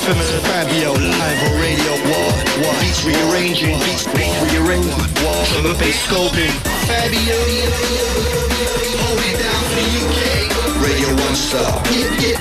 infamous Fabio live on radio. What? Beats rearranging, drum and bass scoping. Fabio, hold it down for the UK. Radio 1 star. Yeah.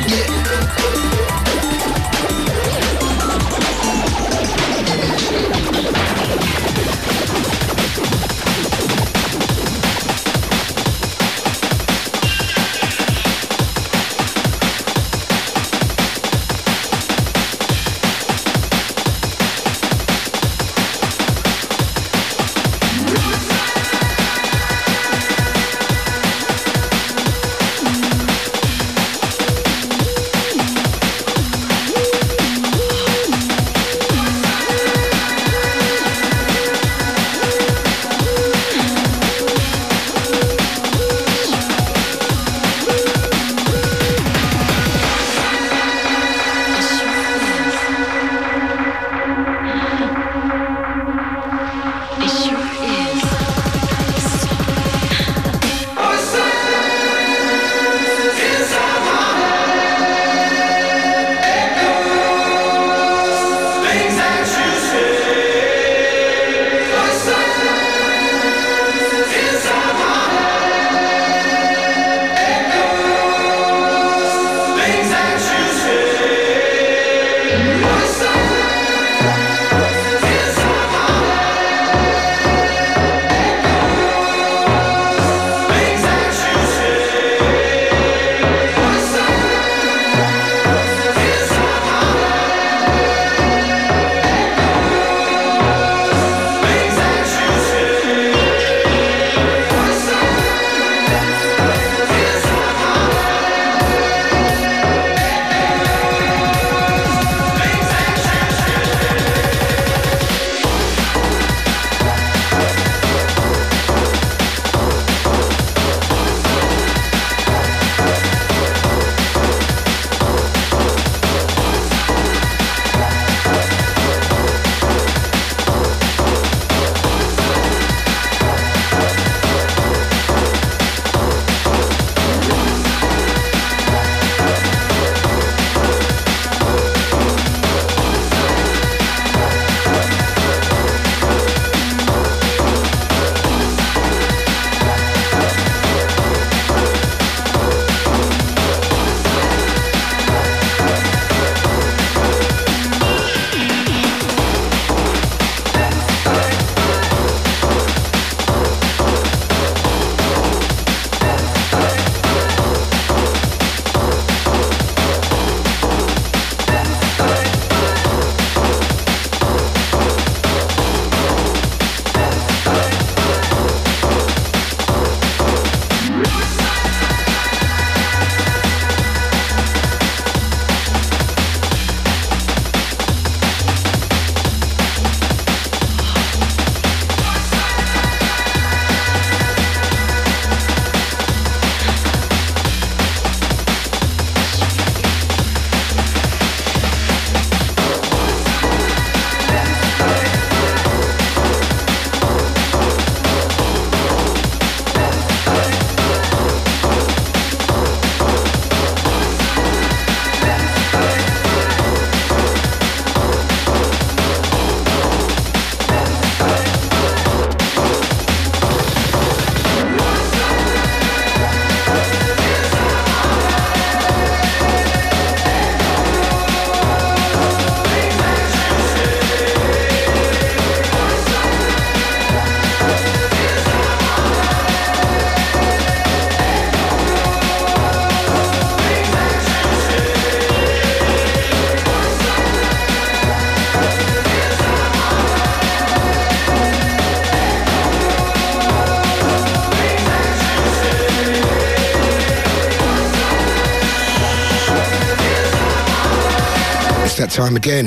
That time again.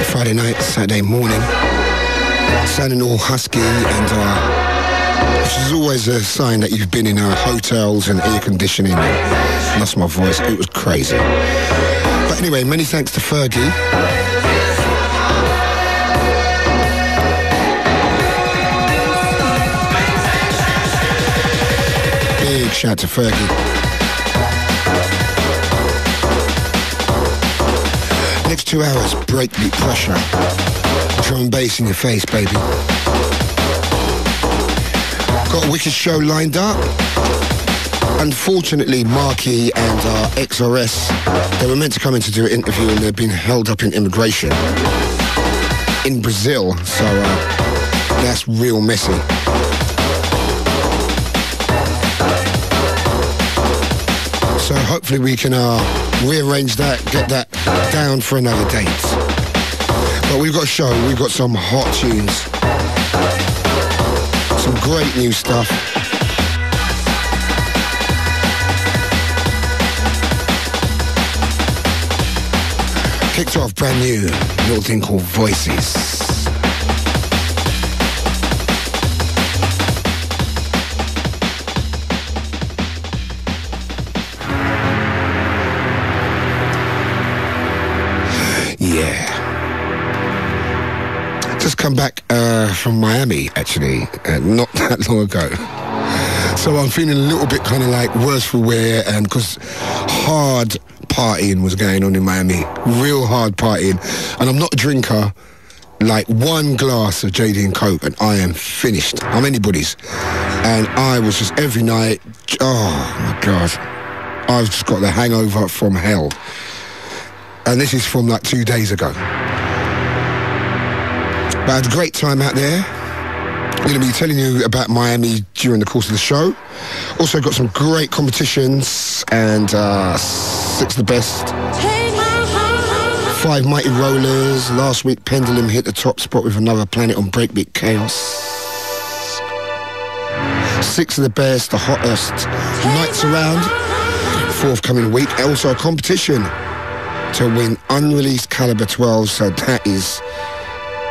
Friday night, Saturday morning, sounding all husky, and which is always a sign that you've been in hotels and air conditioning. Lost my voice, it was crazy. But anyway, many thanks to Fergie. Big shout to Fergie. Next 2 hours, breakbeat pressure. Drum and bass in your face, baby. Got a wicked show lined up. Unfortunately, Marky and XRS, they were meant to come in to do an interview and they've been held up in immigration in Brazil, so that's real messy. So hopefully we can rearrange that, get that down for another date. But we've got a show, we've got some hot tunes, some great new stuff. Kicked off brand new, little thing called Voices. Yeah. Just come back from Miami, actually, not that long ago. So I'm feeling a little bit kind of like worse for wear, and because hard partying was going on in Miami, real hard partying, and I'm not a drinker. Like one glass of JD and Coke and I am finished. I'm anybody's. And I was just every night, oh my God, I've just got the hangover from hell. And this is from like 2 days ago. But I had a great time out there. I'm going to be telling you about Miami during the course of the show. Also got some great competitions and 6 of the best. 5 mighty rollers. Last week Pendulum hit the top spot with Another Planet on Breakbeat Kaos. 6 of the best, the hottest nights around. Forthcoming week. Also a competition to win unreleased Calibre 12, so that is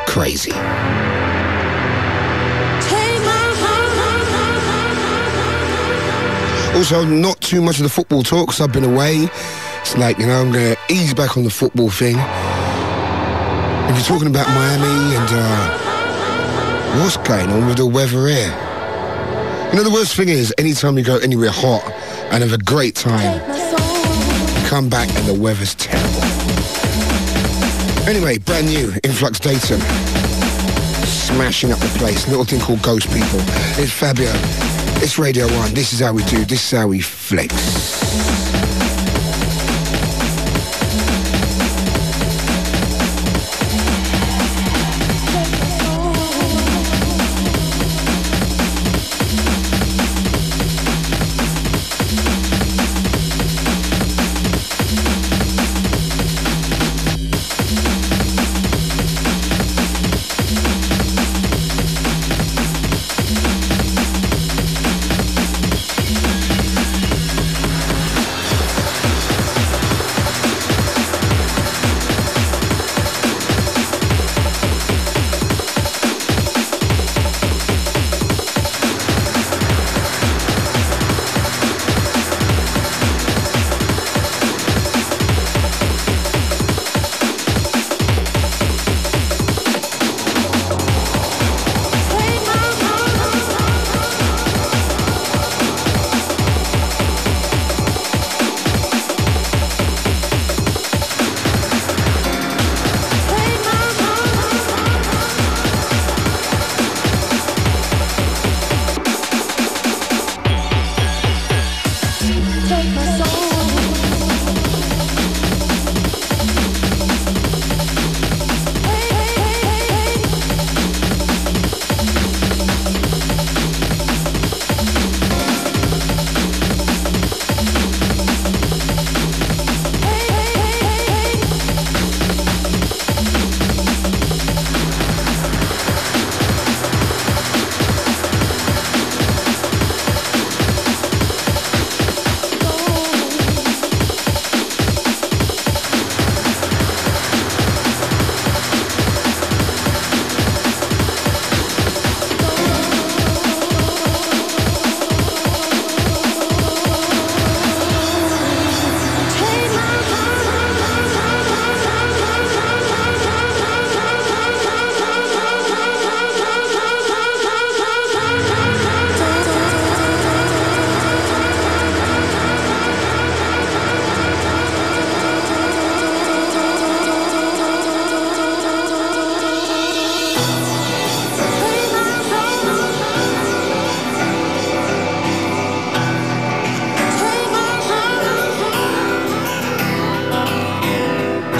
crazy. Also, not too much of the football talk because I've been away. It's like, you know, I'm going to ease back on the football thing. If you're talking about Miami and what's going on with the weather here. You know, the worst thing is, anytime you go anywhere hot and have a great time, you come back and the weather's terrible. Anyway, brand new, Influx Dayton. Smashing up the place. Little thing called Ghost People. It's Fabio. It's Radio 1. This is how we do. This is how we flex.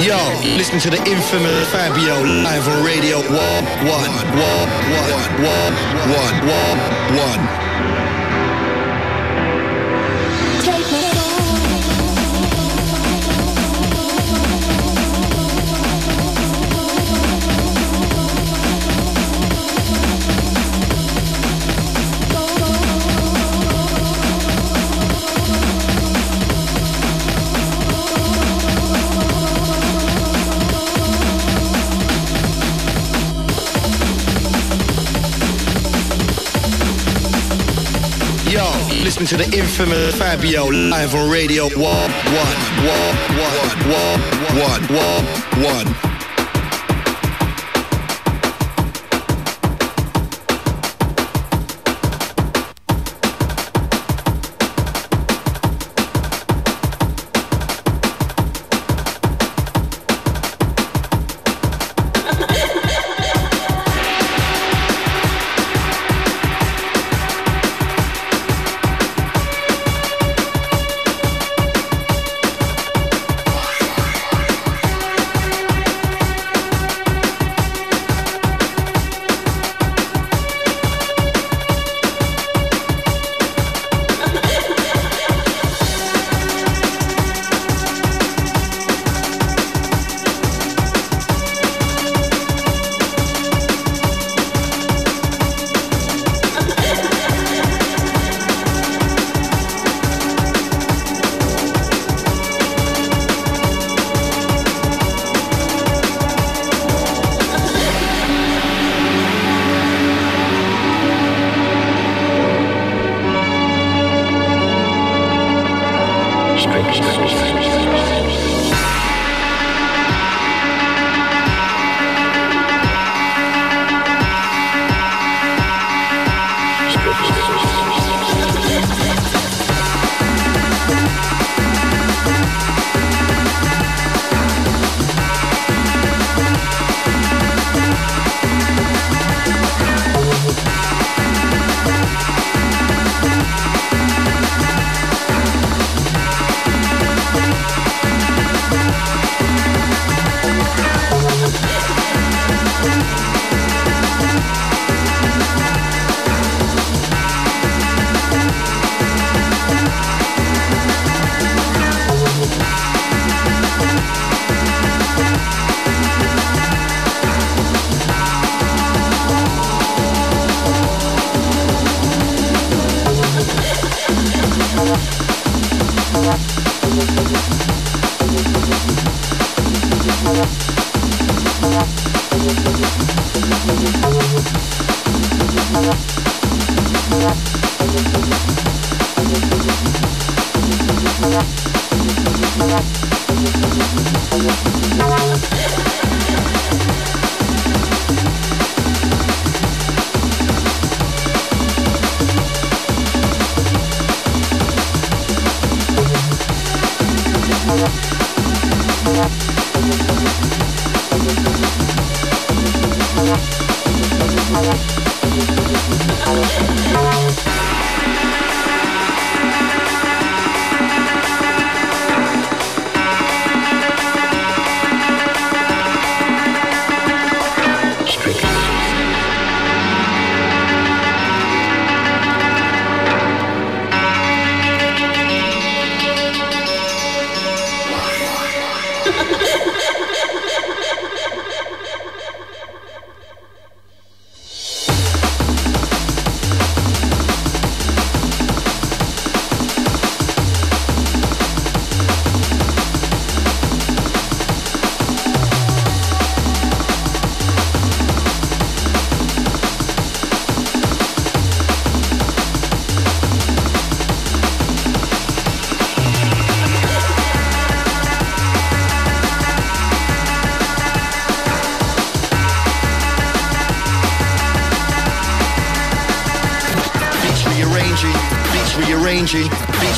Yo, listen to the infamous Fabio live on Radio 1. Listen to the infamous Fabio live on Radio 1.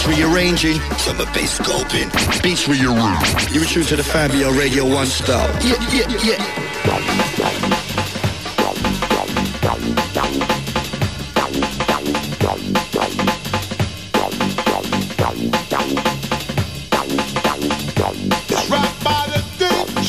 Rearranging, summer bass scoping, beats rearranging. You were true to the Fabio Radio 1 style. Yeah. Right by the thing.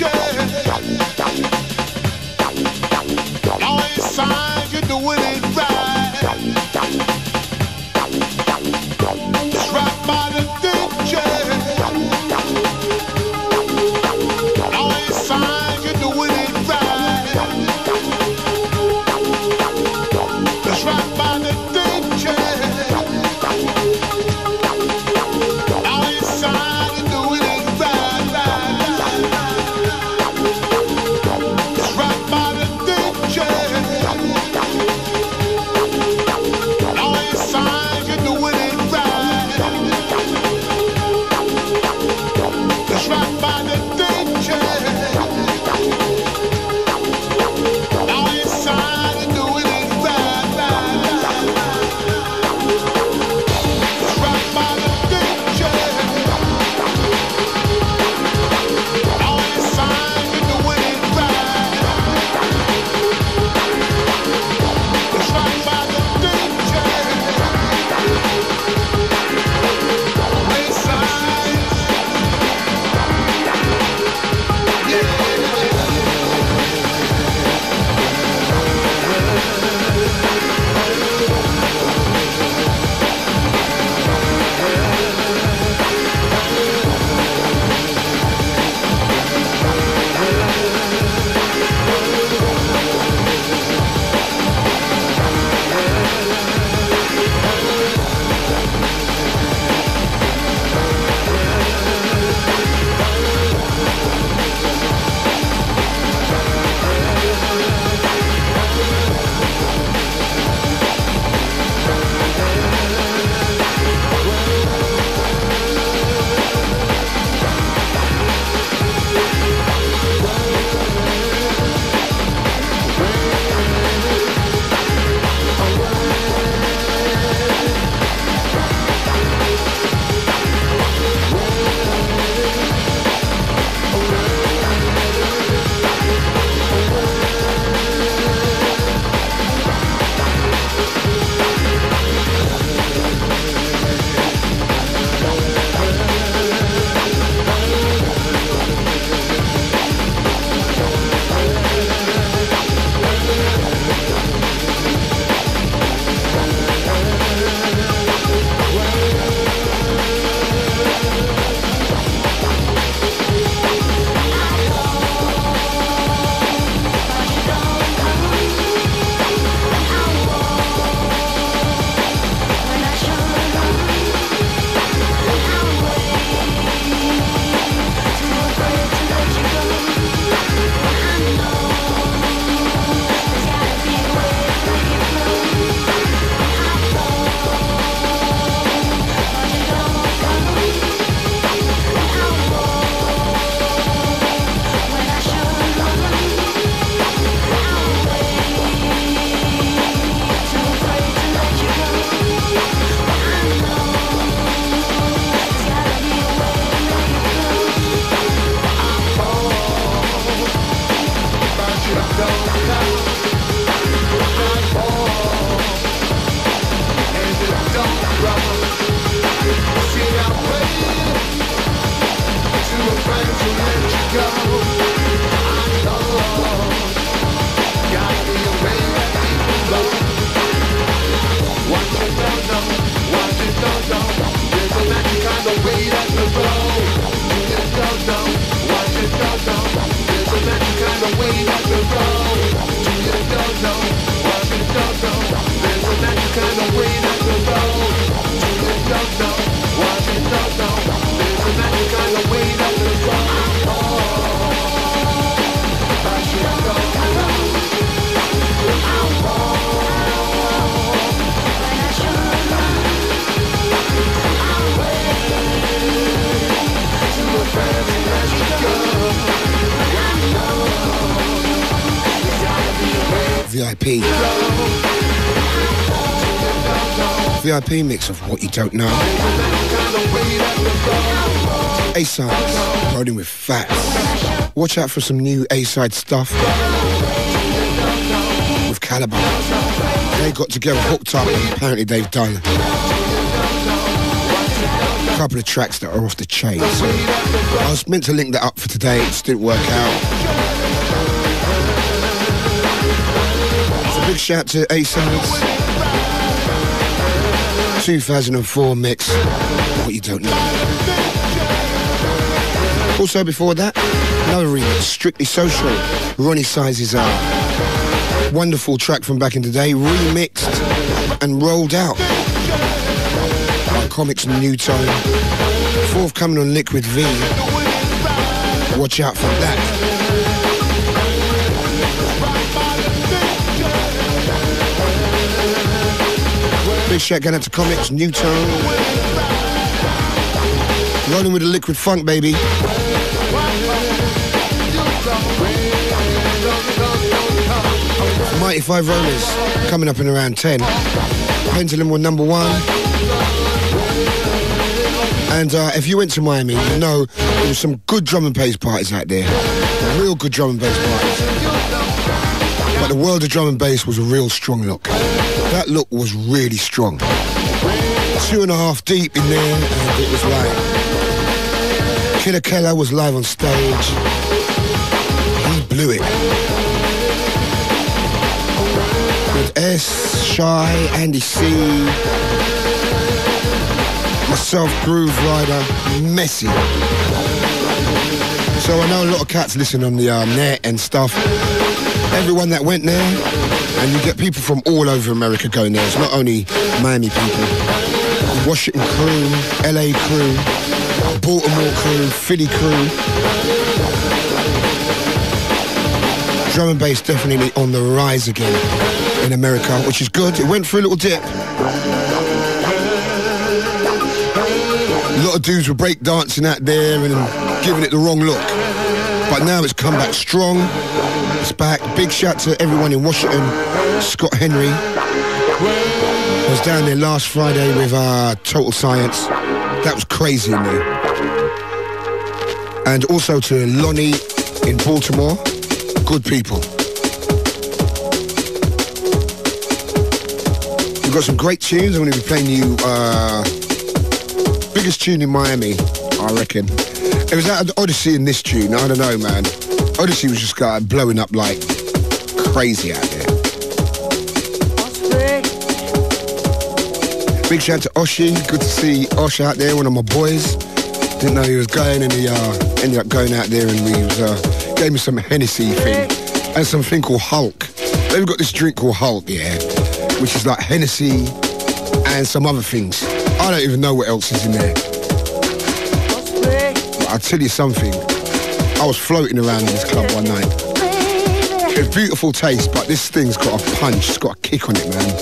kind of way that the road. You don't know what you don't know. There's a magic kind of way that the road. You don't know what you don't know. There's a magic kind of way that the road. You don't know what you don't know. There's a magic kind of way that the road. I should go. VIP. VIP mix of what you don't know. A-sides, rolling with facts. Watch out for some new A-side stuff with Calibre. They got together, hooked up, and apparently they've done a couple of tracks that are off the chain. So I was meant to link that up for today, it just didn't work out. Big shout to A-sides 2004 mix, what you don't know. Also before that, another remix, Strictly Social, Roni Size's wonderful track from back in the day, remixed and rolled out by Commix and New Tone. Forthcoming on Liquid V, watch out for that. Big shout going out to Commix, New Tone. Rolling with the liquid funk, baby. Mighty Five Rollers coming up in around 10. Pendulum were number 1. And if you went to Miami, you know there was some good drum and bass parties out there. Real good drum and bass parties. But the world of drum and bass was a real strong look. That look was really strong. 2.5 deep in there, and it was like Killer Keller was live on stage. He blew it. With S, Shy, Andy C, myself, Groove Rider, Messy. So I know a lot of cats listen on the net and stuff. Everyone that went there, and you get people from all over America going there. It's not only Miami people. Washington crew, LA crew, Baltimore crew, Philly crew. Drum and bass definitely on the rise again in America, which is good. It went through a little dip. A lot of dudes were break dancing out there and giving it the wrong look. But now it's come back strong. It's back. Big shout to everyone in Washington. Scott Henry was down there last Friday with Total Science. That was crazy in there. And also to Lonnie in Baltimore. Good people. We've got some great tunes. I'm going to be playing you biggest tune in Miami, I reckon. It was out of Odyssey in this tune. I don't know, man. Odyssey was just blowing up like crazy out there. Big shout to Oshi. Good to see Osh out there, one of my boys. Didn't know he was going, and he ended up going out there, and we gave me some Hennessy thing and something called Hulk. They've got this drink called Hulk, yeah, which is like Hennessy and some other things. I don't even know what else is in there. But I'll tell you something. I was floating around in this club one night. It's beautiful taste, but this thing's got a punch. It's got a kick on it, man.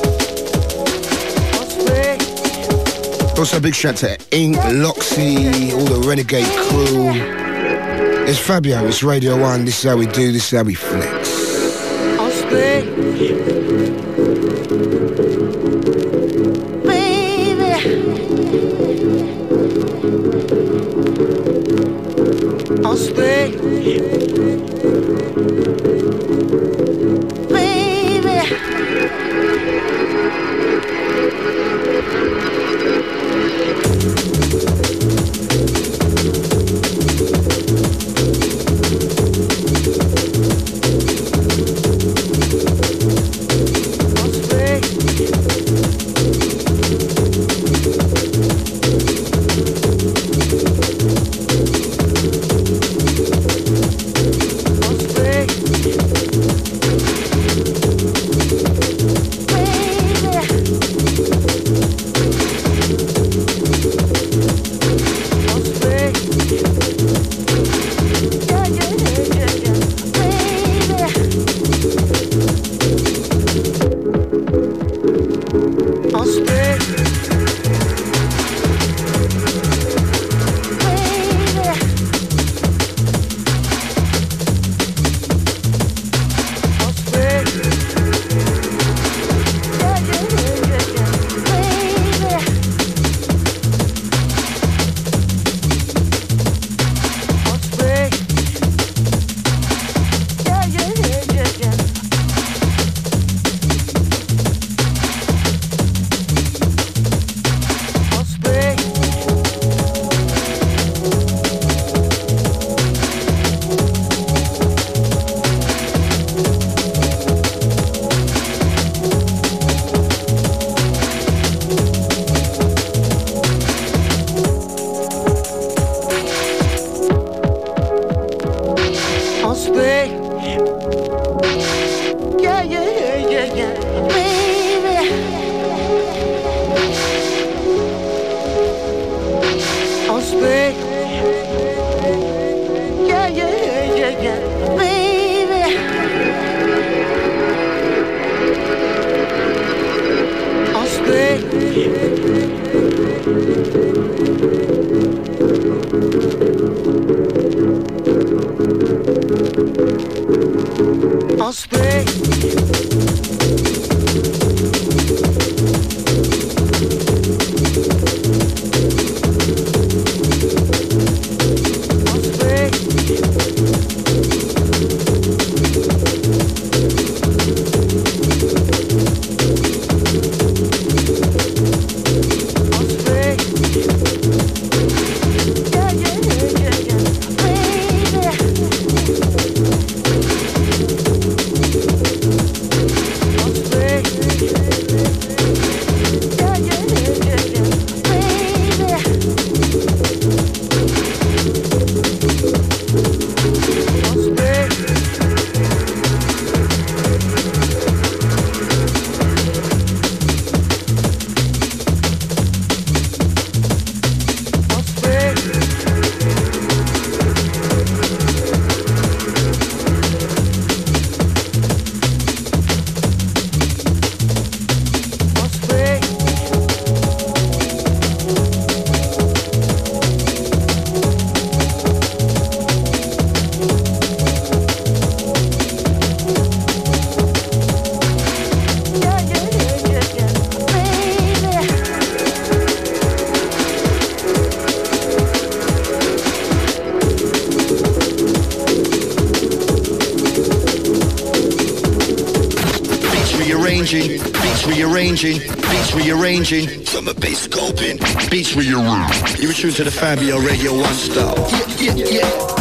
Also, a big shout to Ink, Loxy, all the Renegade crew. It's Fabio, it's Radio 1. This is how we do, this is how we flex. I'll stay, baby. Beats rearranging, from a bass scoping, beats rearranging. You were true to the Fabio Radio 1 style. Yeah.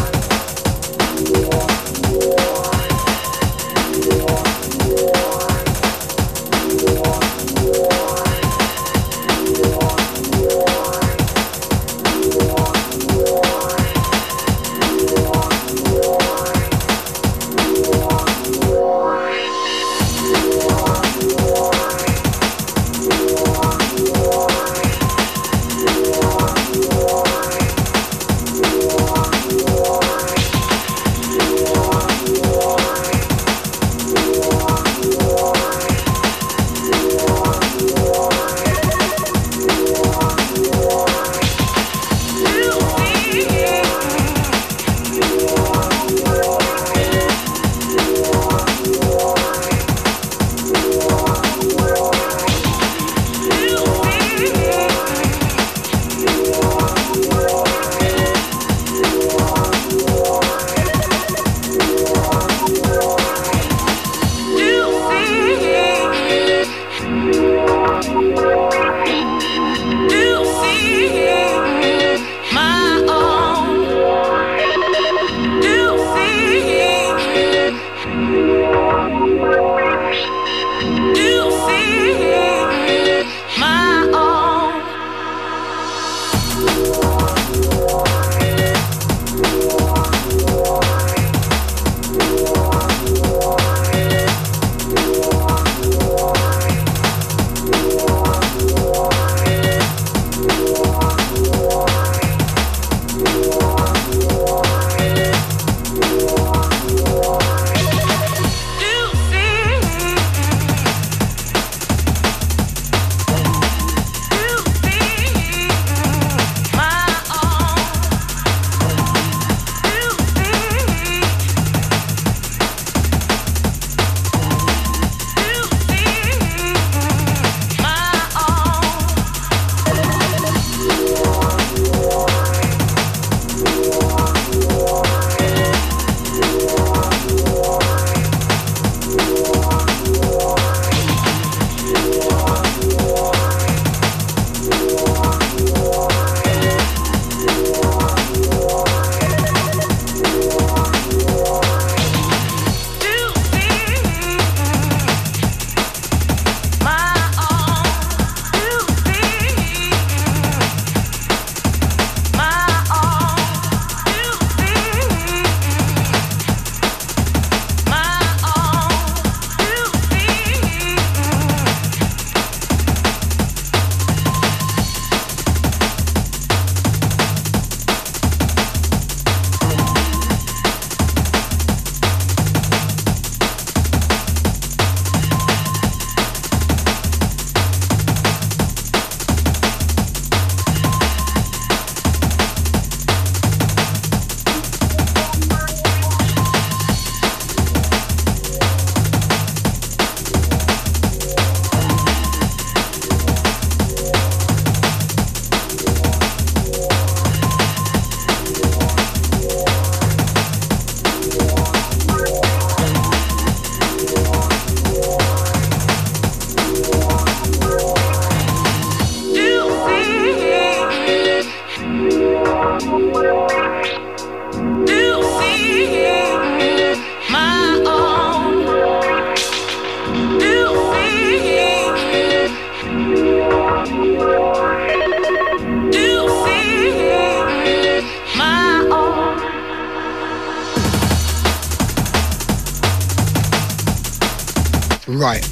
Right.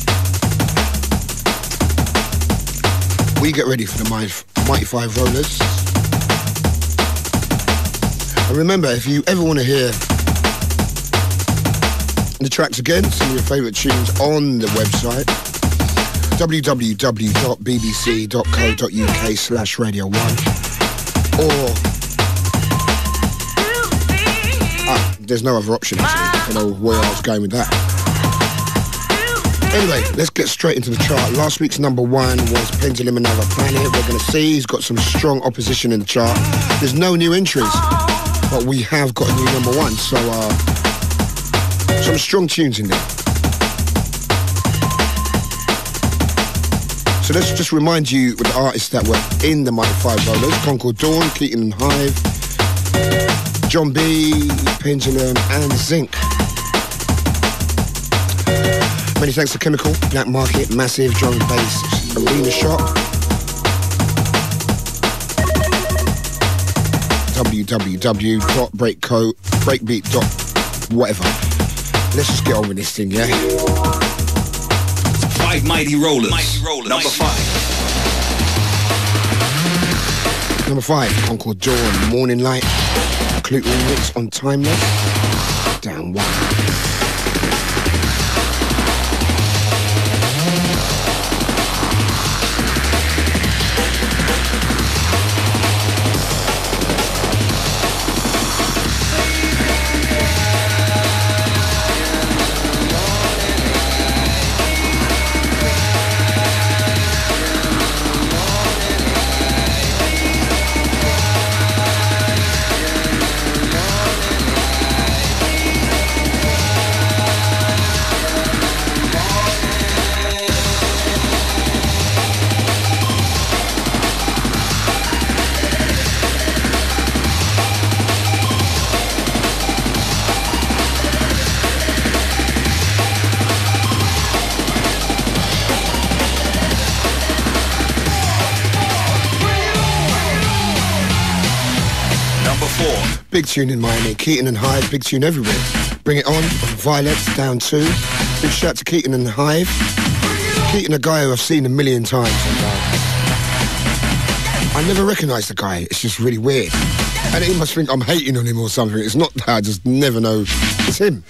We get ready for the Mighty Five Rollers. And remember, if you ever want to hear the tracks again, some of your favourite tunes on the website, www.bbc.co.uk/Radio 1. Or... there's no other option, actually. I don't know where I was going with that. Anyway, let's get straight into the chart. Last week's number 1 was Pendulum, Another Planet. We're going to see he's got some strong opposition in the chart. There's no new entries, but we have got a new number 1. So, some strong tunes in there. So let's just remind you with the artists that were in the Mighty Five Rollers: Concord, Dawn, Keaton and Hive, John B, Pendulum and Zinc. Many thanks to Chemical, Black Market, Massive, Drum and Bass, Arena Shop, www.breakbeat.whatever. Let's just get on with this thing, yeah? 5 Mighty Rollers. Number 5. Number 5, Concord, Dawn, Morning Light, Klute remix on Timeless, down 1. Big tune in Miami, Keaton and Hive, big tune everywhere. Bring It On, Violet, down 2. Big shout to Keaton and Hive. Keaton, a guy who I've seen a million times. And, I never recognise the guy, it's just really weird. And he must think I'm hating on him or something. It's not that, I just never know it's him.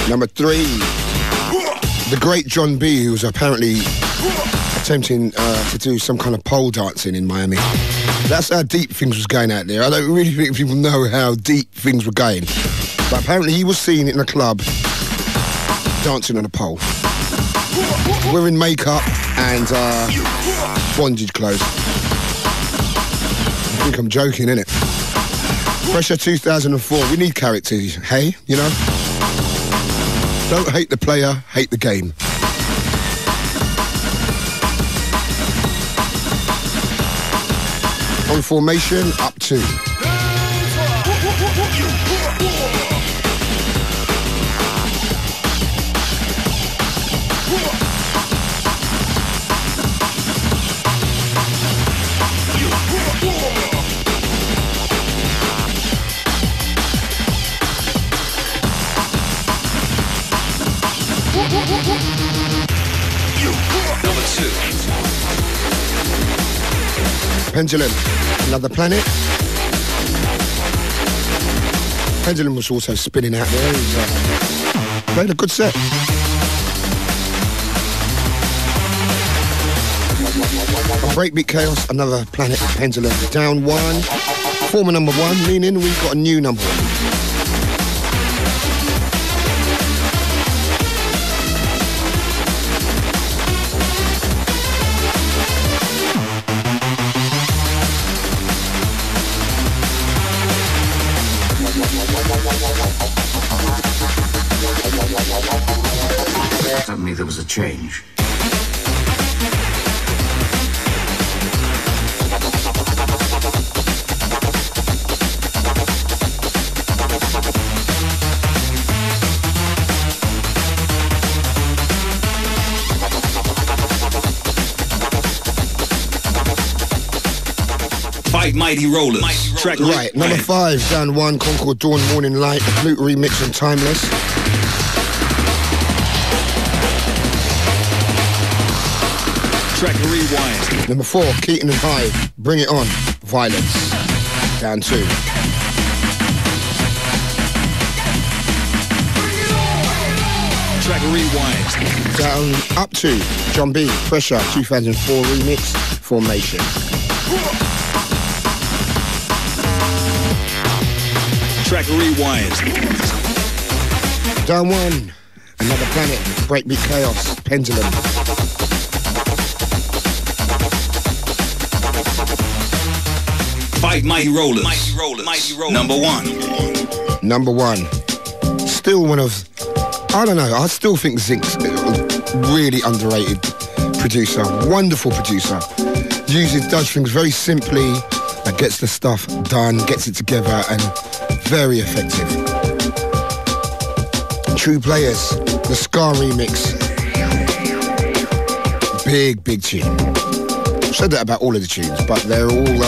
Number 3, the great John B, who was apparently attempting to do some kind of pole dancing in Miami. That's how deep things was going out there. I don't really think people know how deep things were going. But apparently he was seen in a club dancing on a pole, wearing makeup and bondage clothes. I think I'm joking, innit? Pressure 2004, we need characters, hey, you know? Don't hate the player, hate the game. On formation, up 2. Number 2. Pendulum, Another Planet. Pendulum was also spinning out there. He's played a good set. On Breakbeat Chaos, Another Planet, Pendulum, down 1. Former number 1, meaning we've got a new number 1. Suddenly there was a change. Mighty Rollers. Track right, number 5, down 1, Concord Dawn Morning Light, the Klute remix on Timeless. Track Rewind. Number 4, Keaton and Hive, Bring It On, Violence, down 2. Track Rewind. Down up 2, John B, Pressure, 2004 remix, Formation. Track Rewind. Down 1, Another Planet, Breakbeat Chaos, Pendulum. Five Mighty Rollers. Mighty Rollers. Mighty Rollers. Number 1. Number 1. Still one of, I don't know, I still think Zinc's a really underrated producer. Wonderful producer. Does things very simply, that gets the stuff done, gets it together, and very effective. True Playaz, the Scar remix. Big tune. I've said that about all of the tunes, but they're all,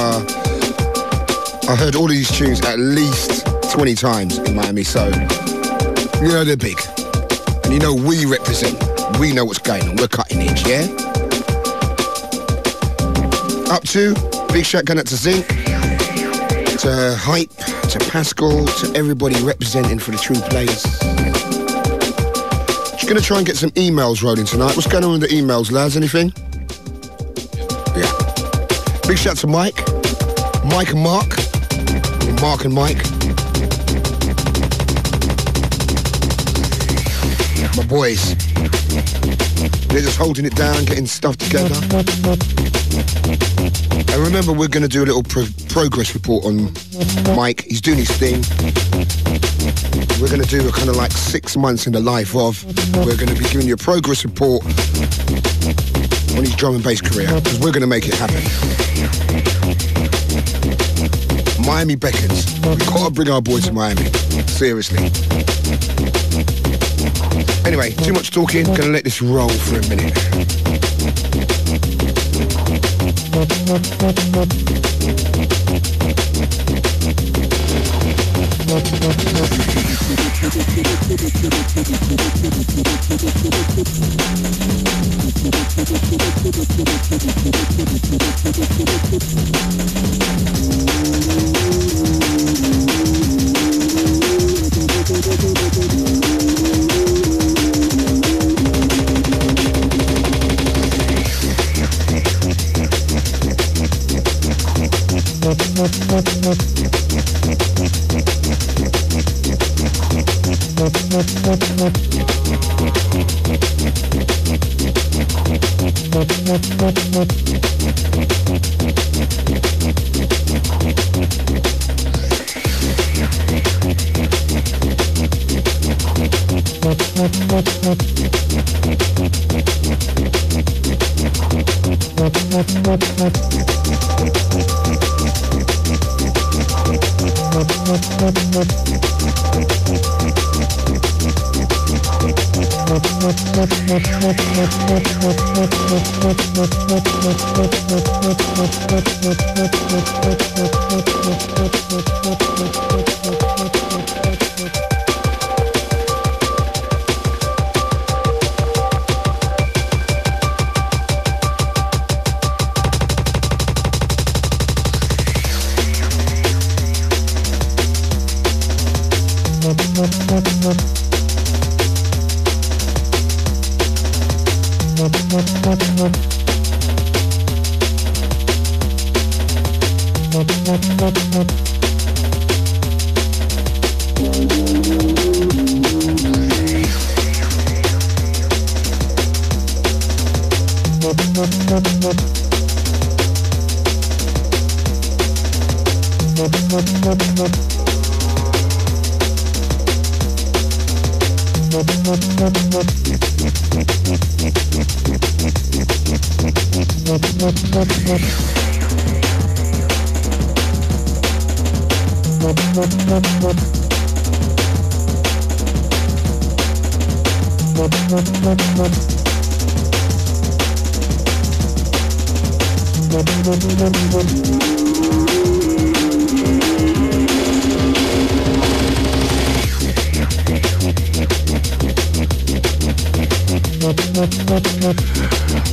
I heard all of these tunes at least 20 times in Miami, so, you know they're big. And you know we represent, we know what's going on, we're cutting edge, yeah? Up to, big shout going out to Zinc, to Hype, to Pascal, to everybody representing for the True Playaz. Just gonna try and get some emails rolling tonight. What's going on with the emails, lads? Anything? Yeah. Big shout to Mike and Mark, or Mark and Mike. My boys. They're just holding it down, getting stuff together. And remember, we're going to do a little progress report on Mike. He's doing his thing. We're going to do a kind of like 6 months in the life of. We're going to be giving you a progress report on his drum and bass career, because we're going to make it happen. Miami beckons. We've got to bring our boy to Miami. Seriously. Anyway, too much talking. Gonna let this roll for a minute.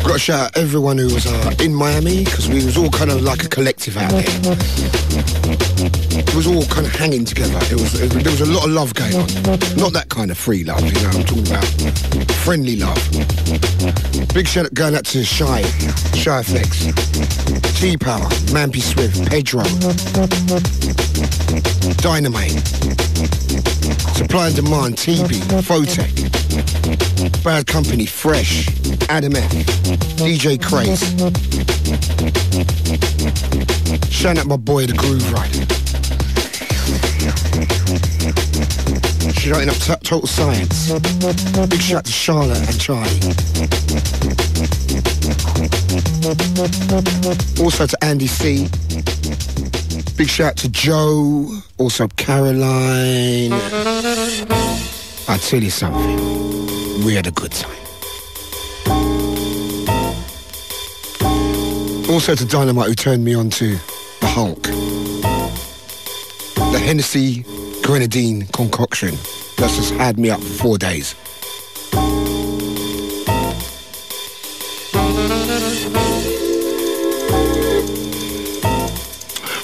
Got to shout out everyone who was in Miami, because we was all kind of like a collective out there. It was all kind of hanging together. There was a lot of love going on. Not that kind of free love, you know. I'm talking about friendly love. Big shout out going out to Shy Flex, T-Power, Mampy Swift, Pedro, Dynamite, Supply and Demand, TB, Photech, Bad Company, Fresh, Adam F, DJ Craze. Shout out my boy, the Groove Rider. Shouting up Total Science. Big shout out to Charlotte and Charlie. Also to Andy C. Big shout out to Joe. Also Caroline. I'll tell you something. We had a good time. Also to Dynamite, who turned me on to the Hulk. The Hennessy Grenadine concoction that's just had me up for 4 days.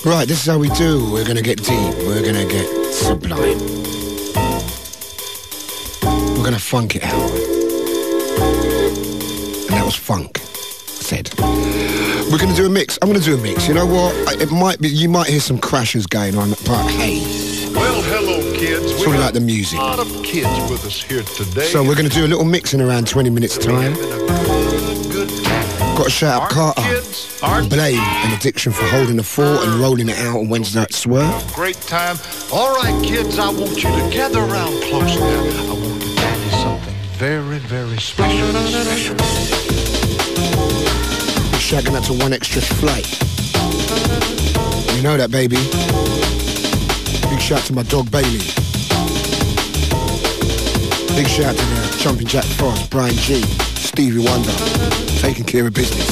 Right, this is how we do. We're gonna get deep. We're gonna get sublime. We're gonna funk it out. And that was funk, I said. We're gonna do a mix. I'm gonna do a mix. You know what? It might be, you might hear some crashes going on, but hey. Well, hello, kids. It's all about the music. A lot of kids with us here today. So we're gonna do a little mix in around 20 minutes time. Good time. Got to shout out Carter, and Blame, and Addiction for holding the fort and rolling it out on Wednesday night Swerve. Great time. All right, kids, I want you to gather around close now. I want to tell you something very, very special. Shagging out to One Extra Flight. You know that, baby. Big shout to my dog Bailey. Big shout to the Jumping Jack Frost, Brian G, Stevie Wonder, taking care of business.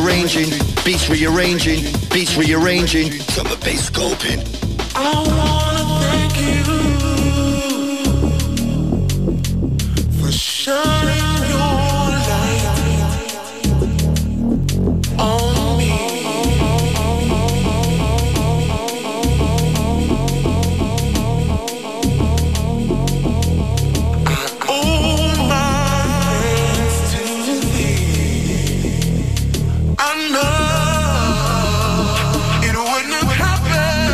rearranging, beats rearranging, beats rearranging. Summer bass scoping. I wanna thank you for shining your light on me. I owe my thanks to thee. I know it wouldn't have happened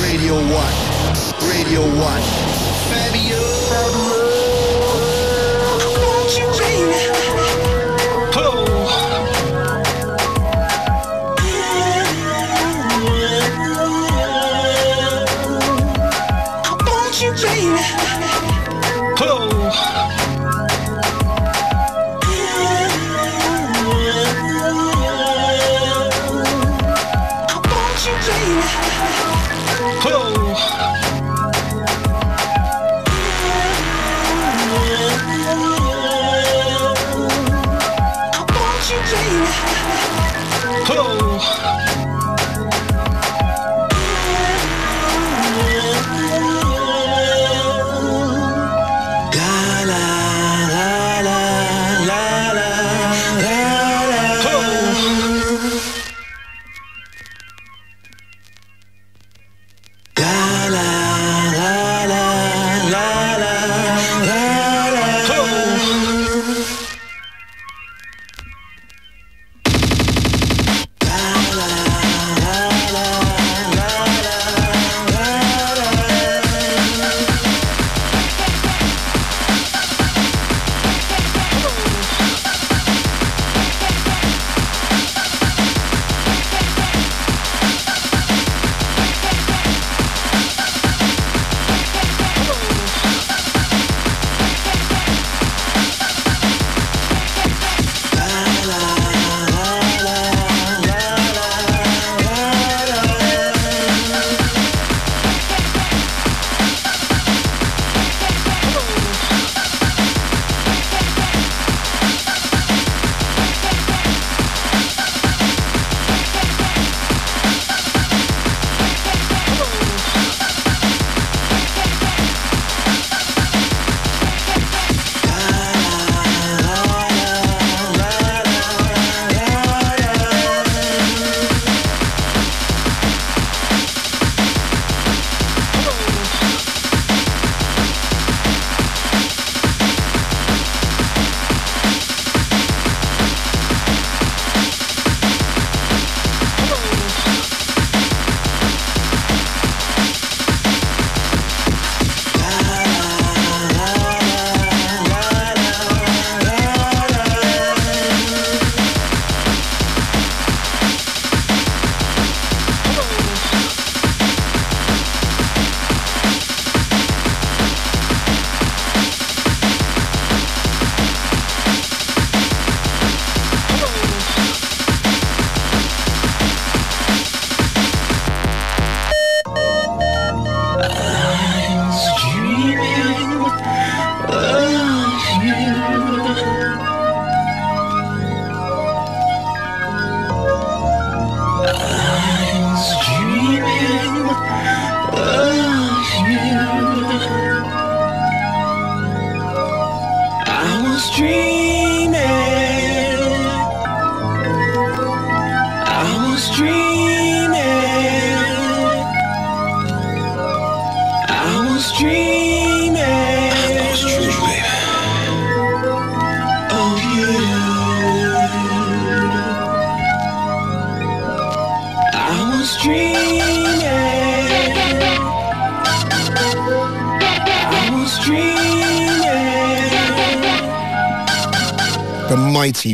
Radio 1, Radio 1, Fabio. Won't you, baby?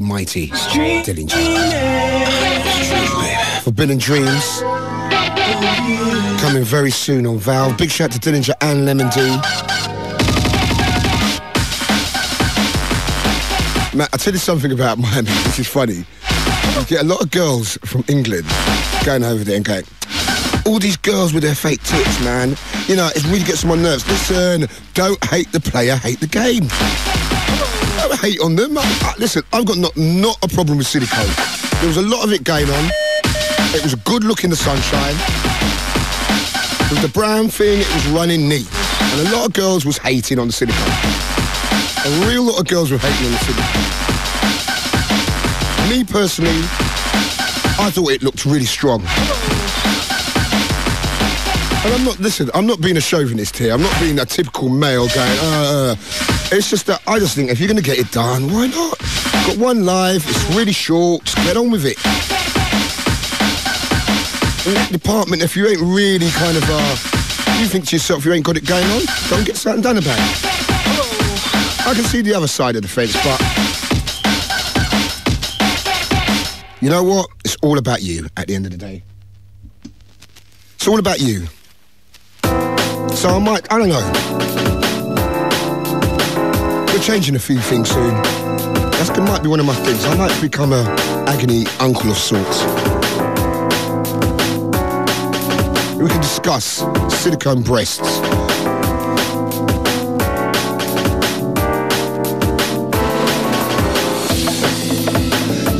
Mighty Dillinja. Forbidden Dreams coming very soon on Valve. Big shout to Dillinja and Lemon D. Matt, I'll tell you something about Miami, which is funny. You get a lot of girls from England going over there and going, all these girls with their fake tits, man. You know, it really gets on my nerves. Listen, don't hate the player, hate the game. Don't hate on them. Listen, I've got not a problem with silicone. There was a lot of it going on. It was a good look in the sunshine. With the brown thing, it was running neat. And a lot of girls was hating on the silicone. A real lot of girls were hating on the silicone. Me personally, I thought it looked really strong. And I'm not being a chauvinist here. I'm not being a typical male going, It's just that I just think if you're going to get it done, why not? Got one life, it's really short, just get on with it. in that department, if you ain't really kind of, you think to yourself you ain't got it going on, don't get something done about it. I can see the other side of the fence, but you know what? It's all about you at the end of the day. It's all about you. So I don't know. We're changing a few things soon. That might be one of my things. I might become a agony uncle of sorts. We can discuss silicone breasts.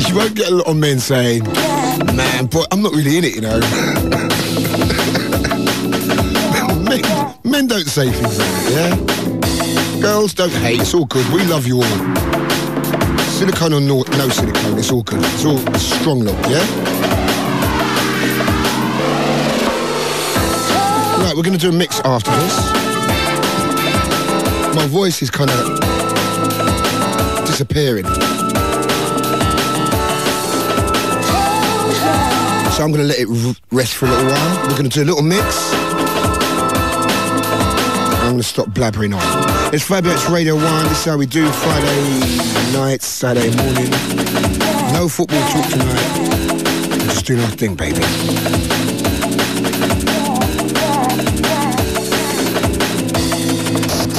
You won't get a lot of men saying, man, boy, I'm not really in it, you know. Men don't say things like that, yeah? Girls don't hate, it's all good. We love you all. Silicone or no silicone, it's all good. It's all a strong look, yeah? Right, we're going to do a mix after this. My voice is kind of disappearing. So I'm going to let it rest for a little while. We're going to do a little mix. I'm going to stop blabbering on. It's Fabio Radio 1. This is how we do Friday nights, Saturday morning. No football talk tonight. We're just doing our thing, baby.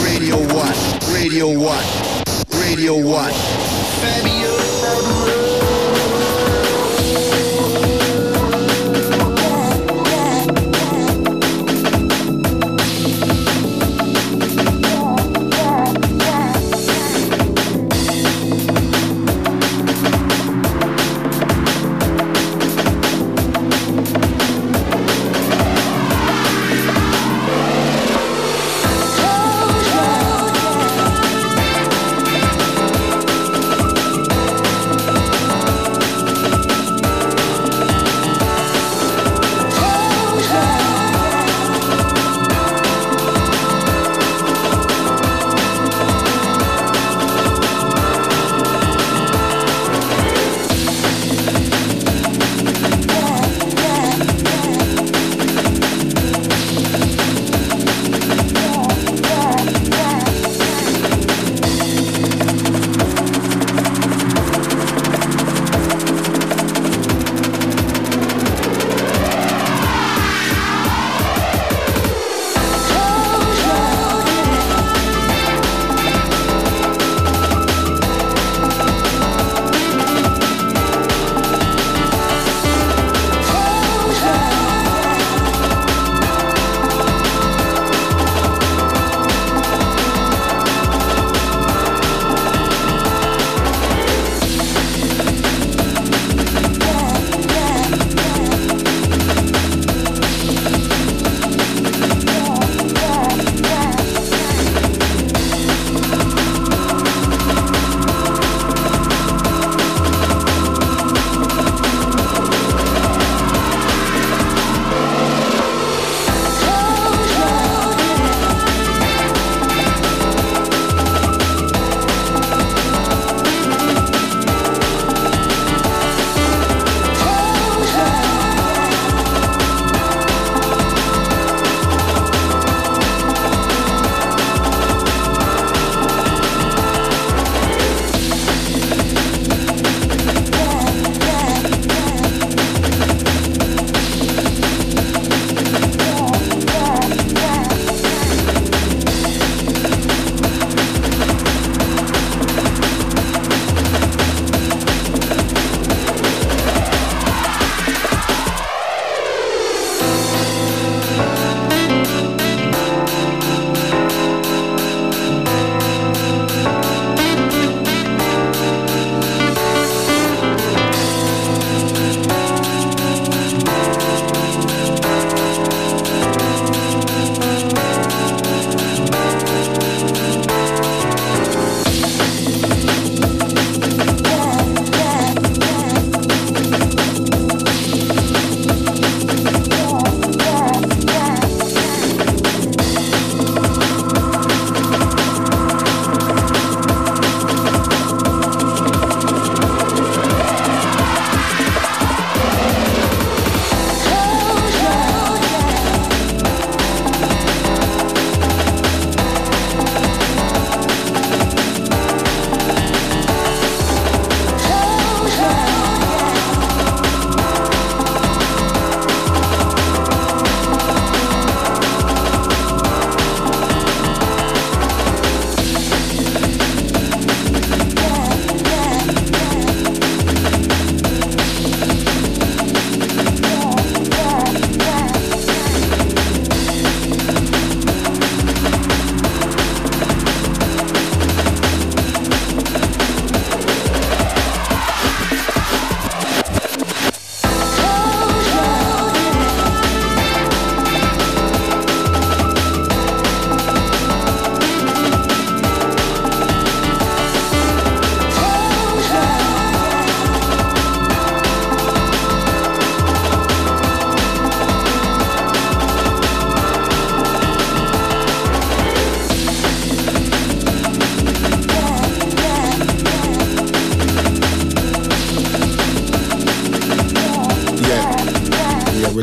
Radio 1, Radio 1, Radio 1. Fabio.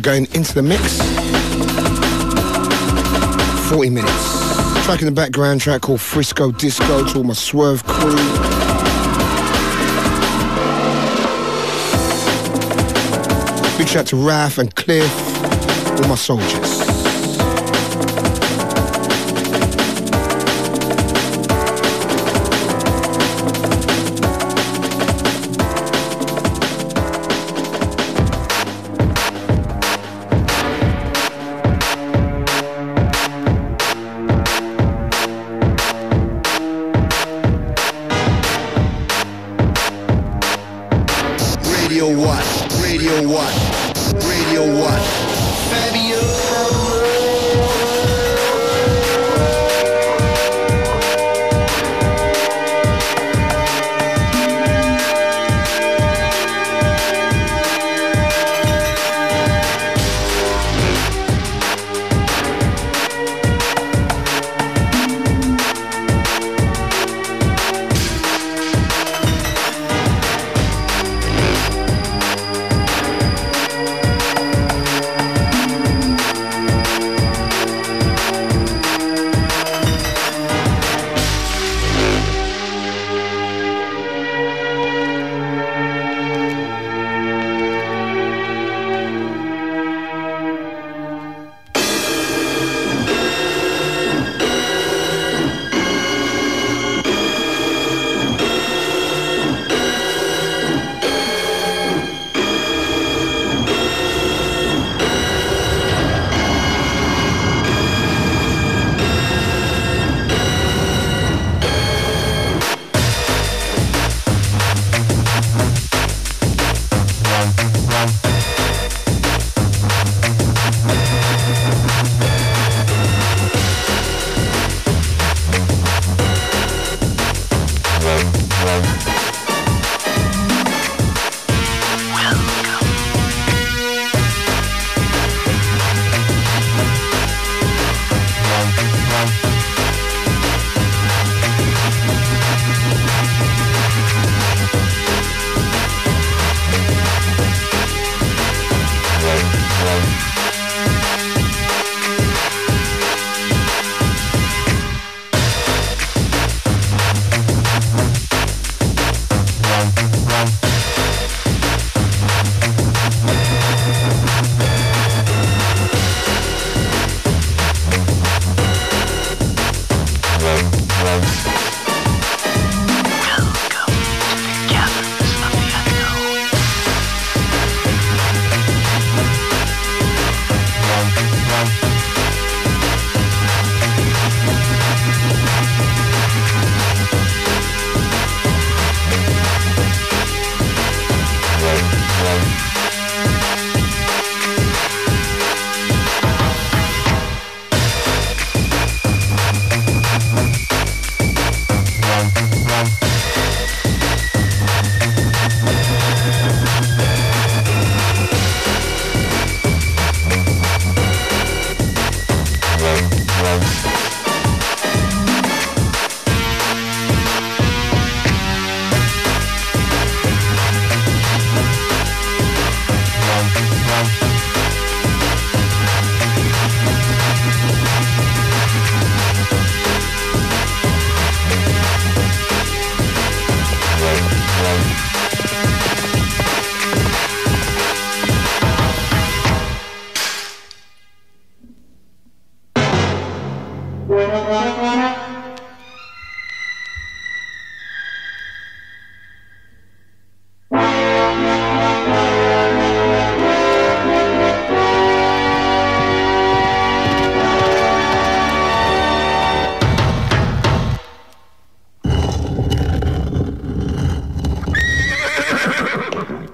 we're going into the mix. 40 minutes. Track in the background, track called Frisco Disco to all my Swerve crew. Big shout to Raf and Cliff, all my soldiers.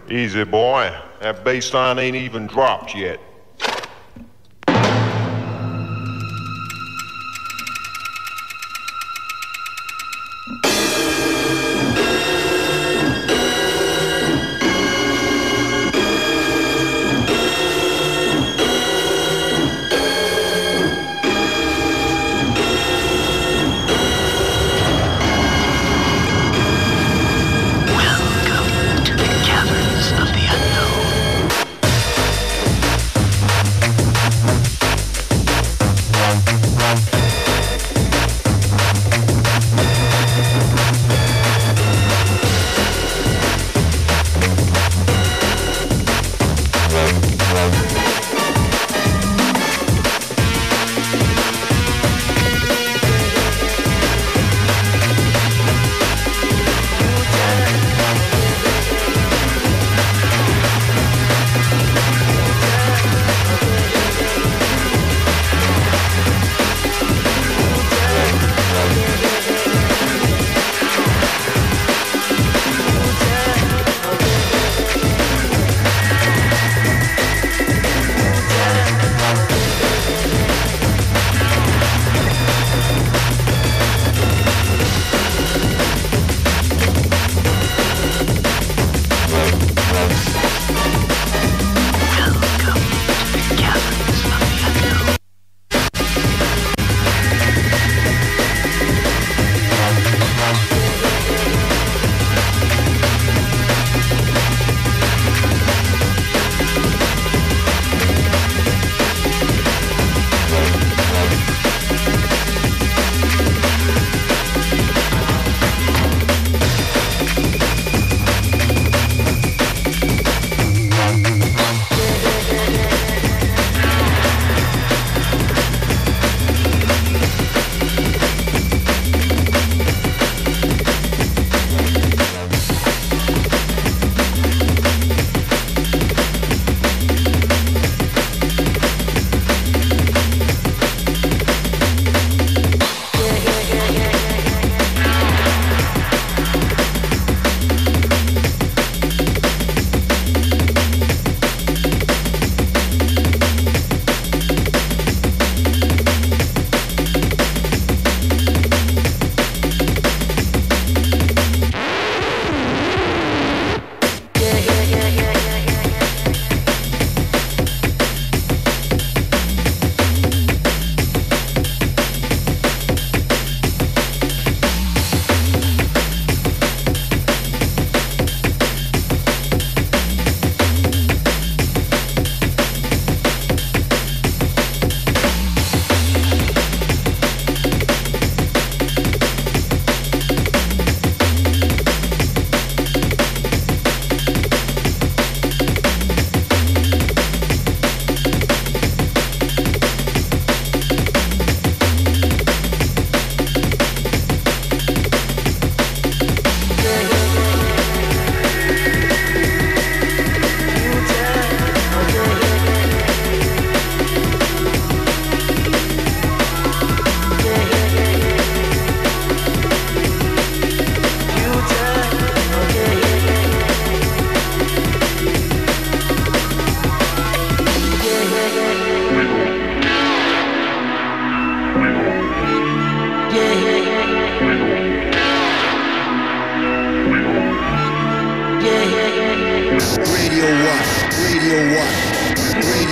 Easy, boy. That bass line ain't even dropped yet. Welcome to the caverns of the unknown.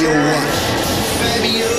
Radio One. Fabio.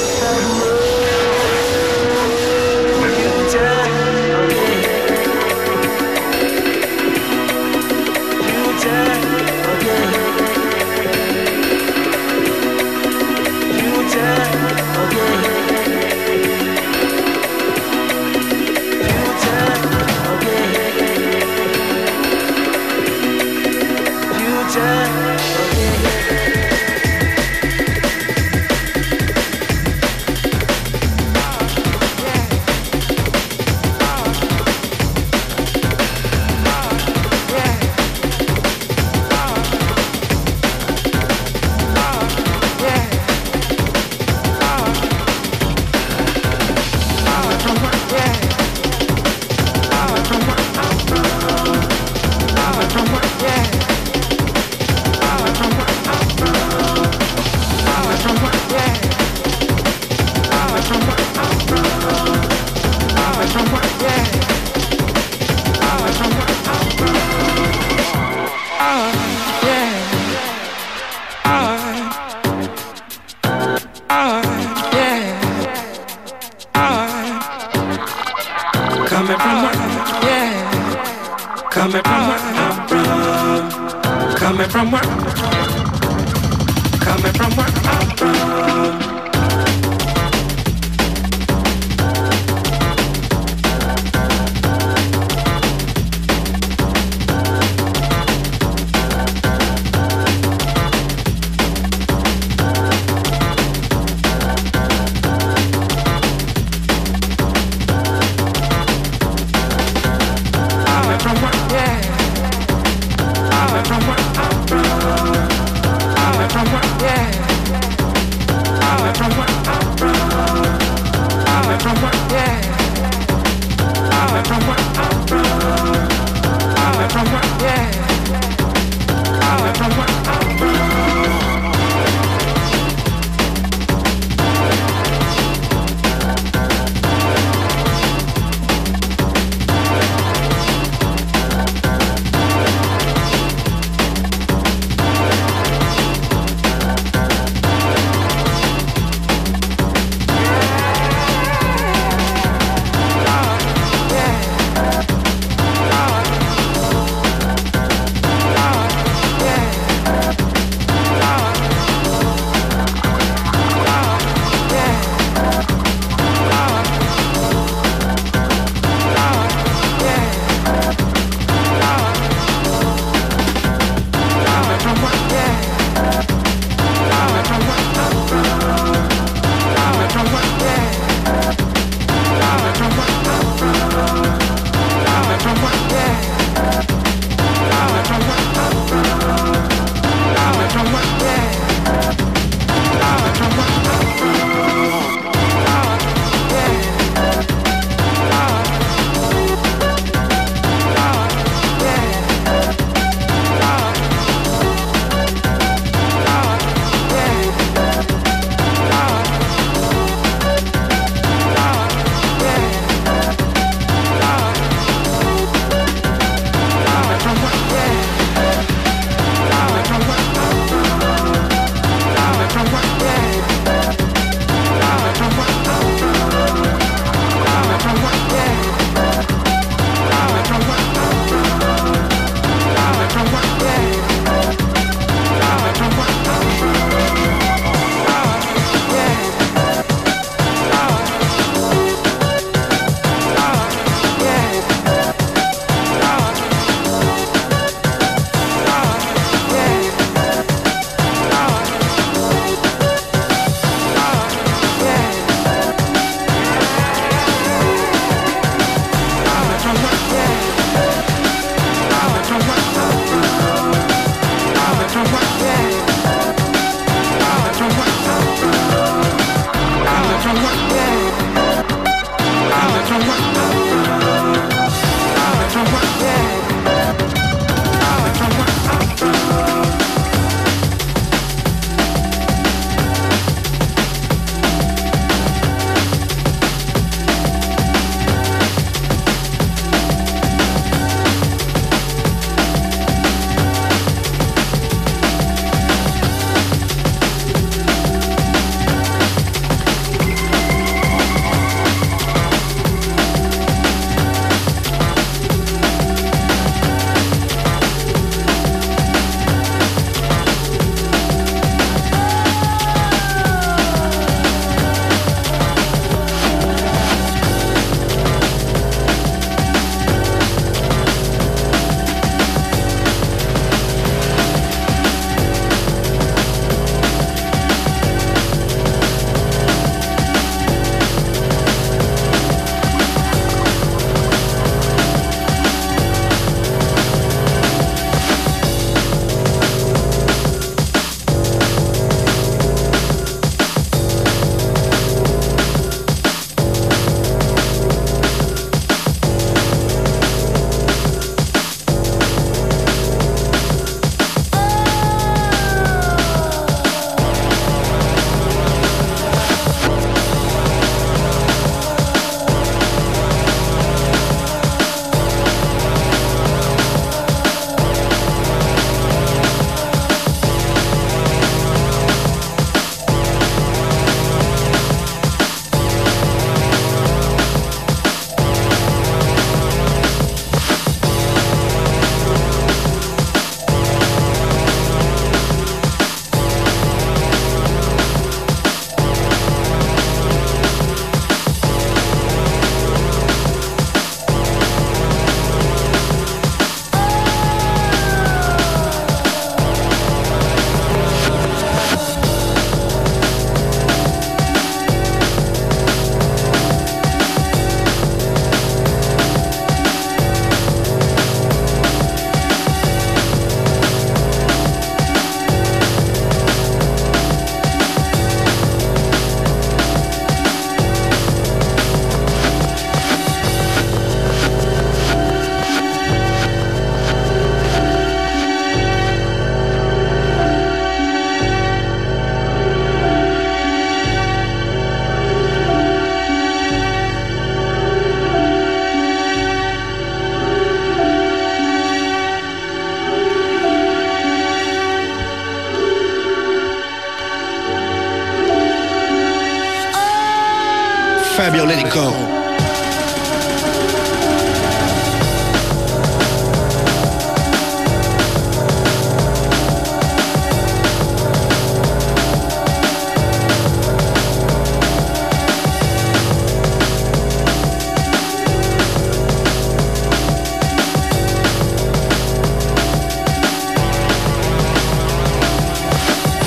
Fabio, let it go.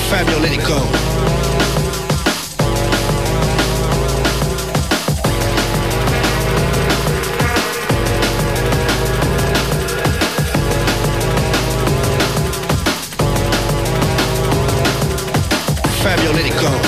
Fabio, let it go. Fabio, let it go.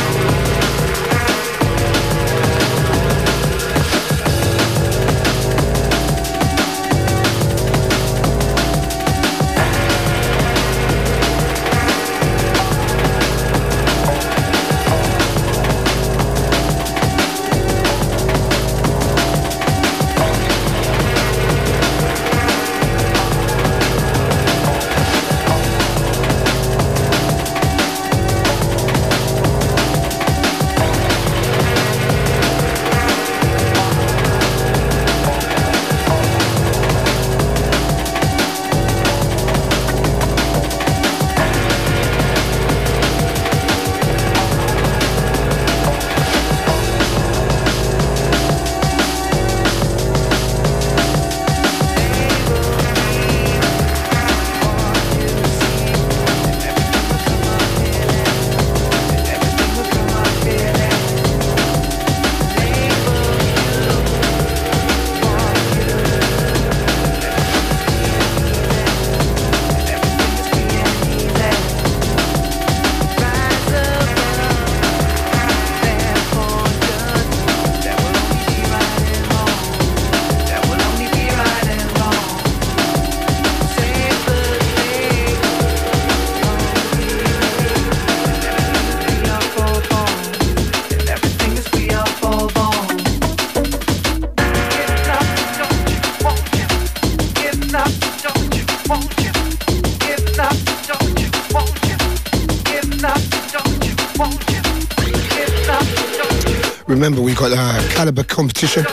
Remember, we've got a Calibre competition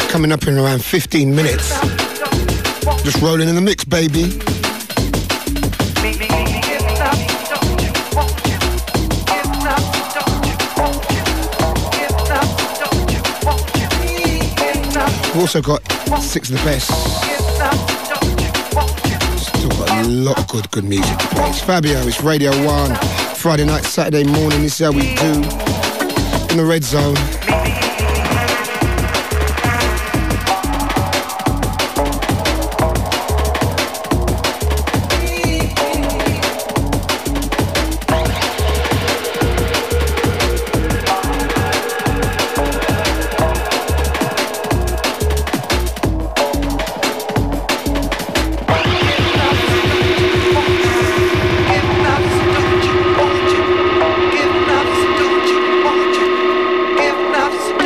coming up in around 15 minutes. Just rolling in the mix, baby. We've also got 6 of the best. Still got a lot of good music to play. It's Fabio, it's Radio 1. Friday night, Saturday morning, this is how we do. In the red zone. Enough.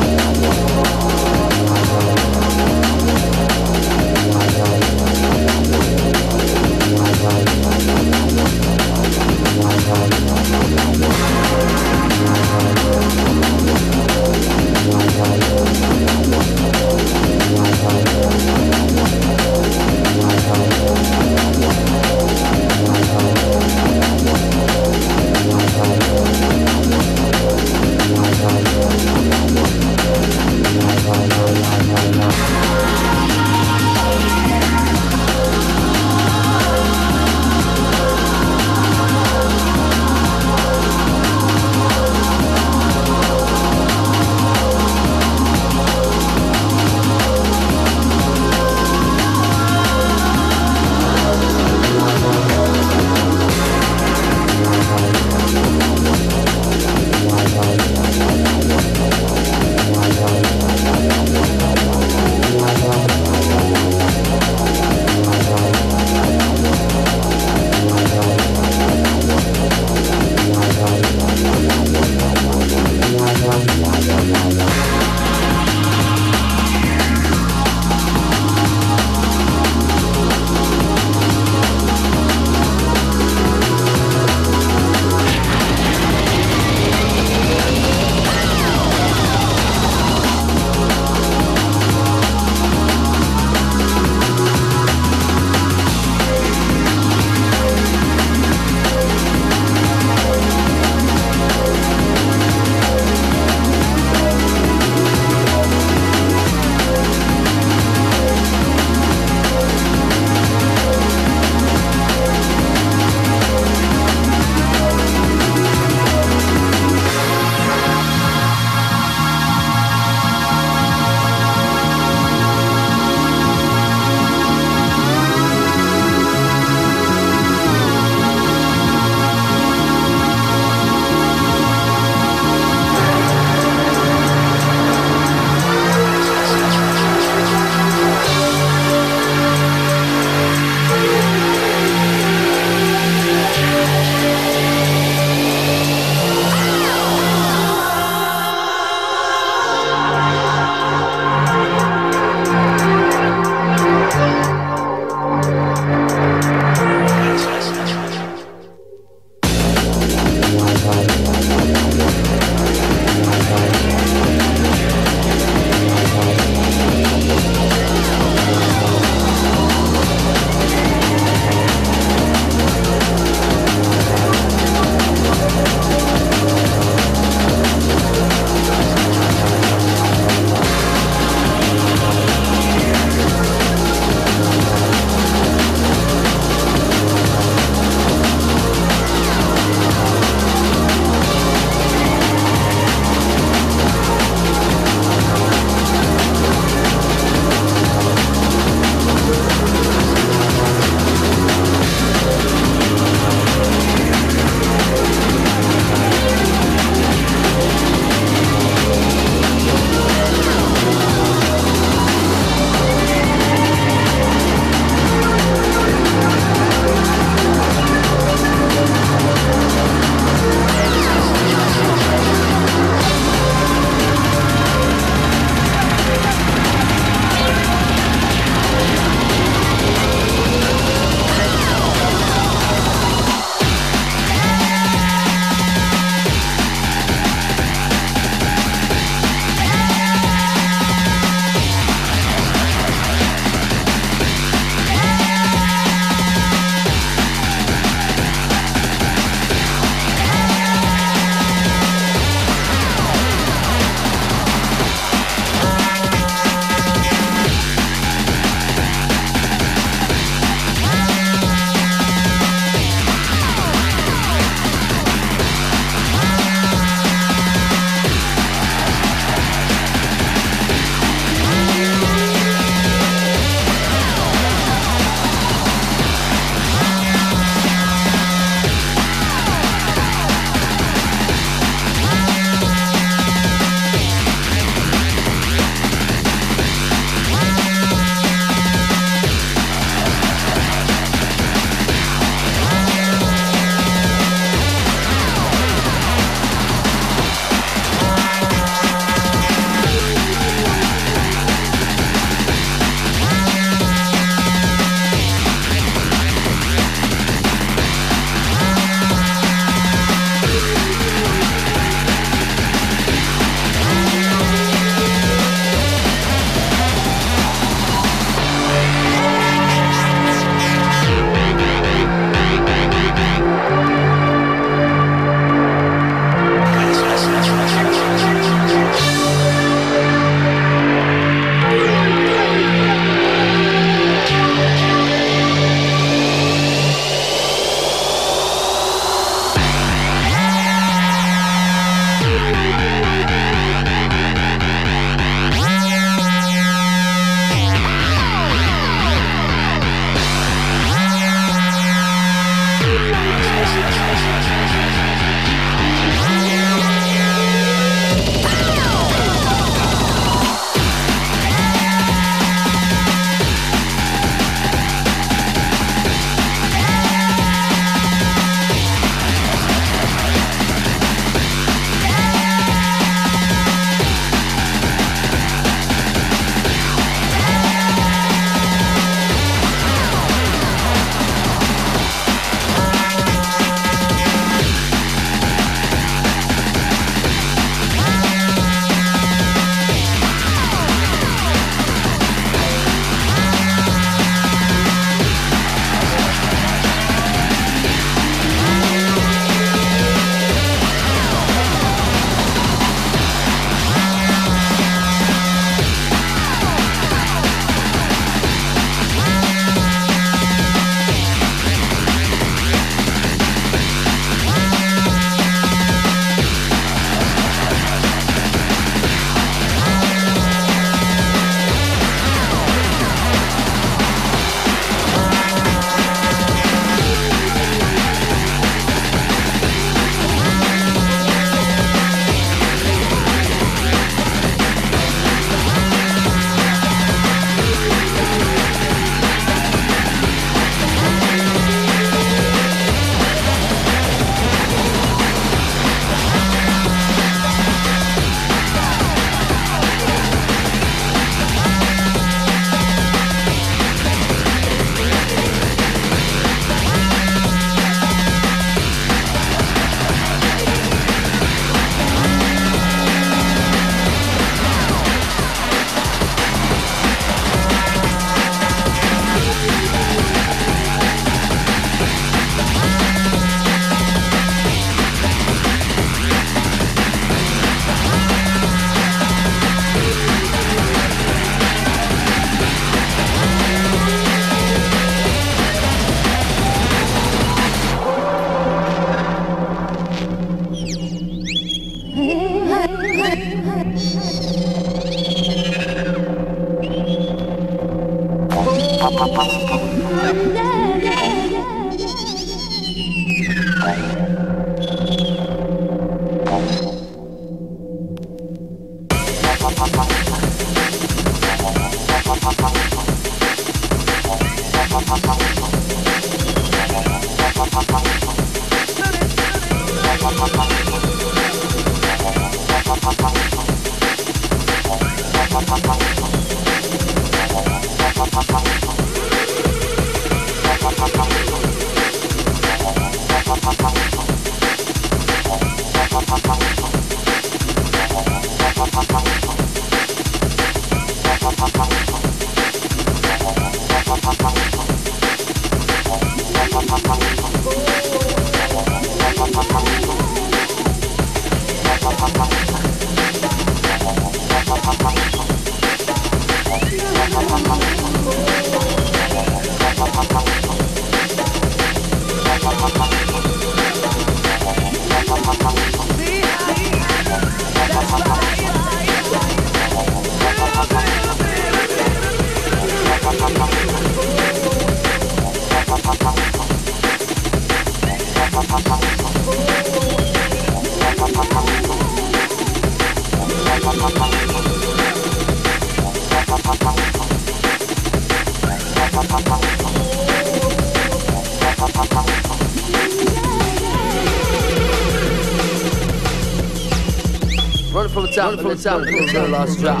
From the top, the last drop.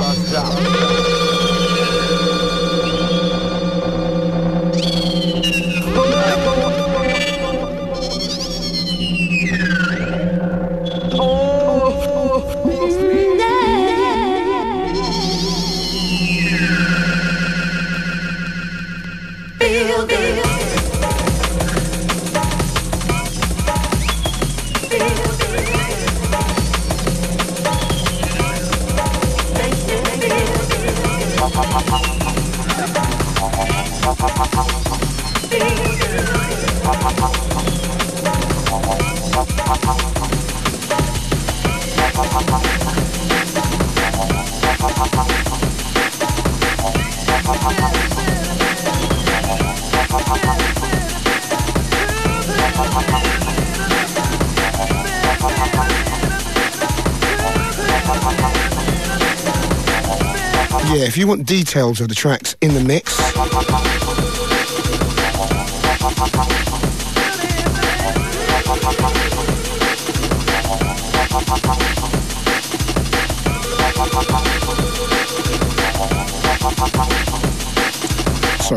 Yeah, if you want details of the tracks in the mix, sorry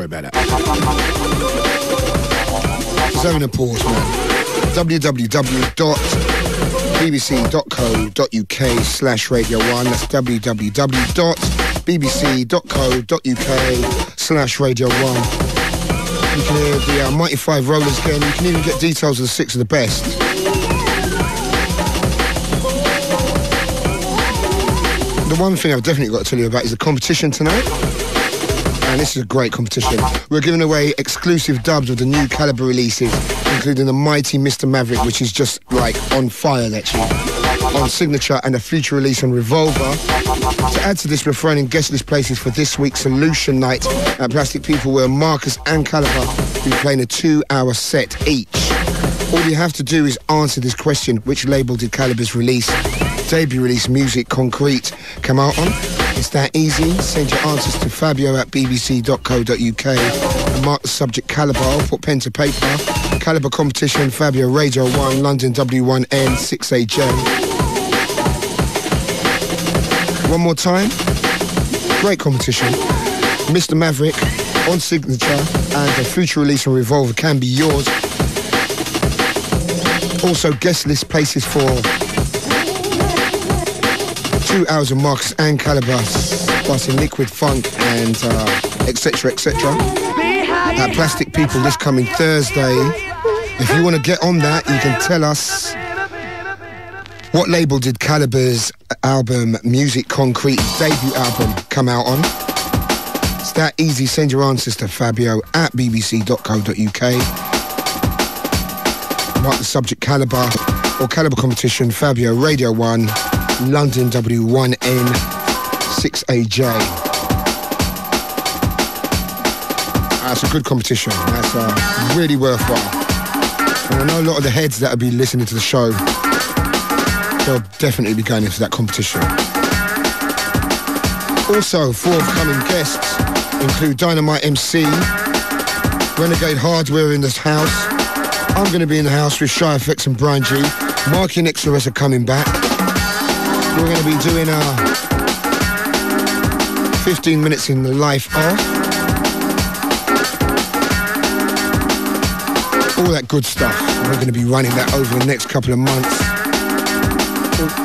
about that. Just having a pause, man. www.bbc.co.uk/Radio1. That's www.bbc.co.uk/Radio1. You can hear the Mighty Five Rollers again. You can even get details of the 6 of the best. The one thing I've definitely got to tell you about is the competition tonight. And this is a great competition. We're giving away exclusive dubs of the new Calibre releases, including the mighty Mr. Maverick, which is just like on fire actually, on Signature, and a future release on Revolver. To add to this, we're throwing in guest list places for this week's Solution Night at Plastic People, where Marcus and Calibre will be playing a 2-hour set each. All you have to do is answer this question: which label did Calibre's debut release Music Concrete come out on? It's that easy. Send your answers to fabio@bbc.co.uk and mark the subject Calibre. I'll put pen to paper. Calibre competition, Fabio Radio 1, London W1N 6AJ. One more time. Great competition. Mr. Maverick on Signature and a future release on Revolver can be yours. Also guest list places for 2 hours of Marcus and Calibre, passing Liquid Funk and etc. At Plastic People this coming Thursday. If you want to get on that, you can tell us what label did Calibre's album Music Concrete debut album come out on. It's that easy. Send your answers to fabio@bbc.co.uk. Mark the subject Calibre or Calibre competition, Fabio Radio 1, London W1N 6AJ. That's a good competition. That's really worthwhile. And I know a lot of the heads that will be listening to the show, they'll definitely be going into that competition. Also, forthcoming guests include Dynamite MC, Renegade Hardware in this house. I'm going to be in the house with Shy FX and Brian G. Marky and XOS are coming back. We're going to be doing 15 minutes in the life off. All that good stuff. We're going to be running that over the next couple of months.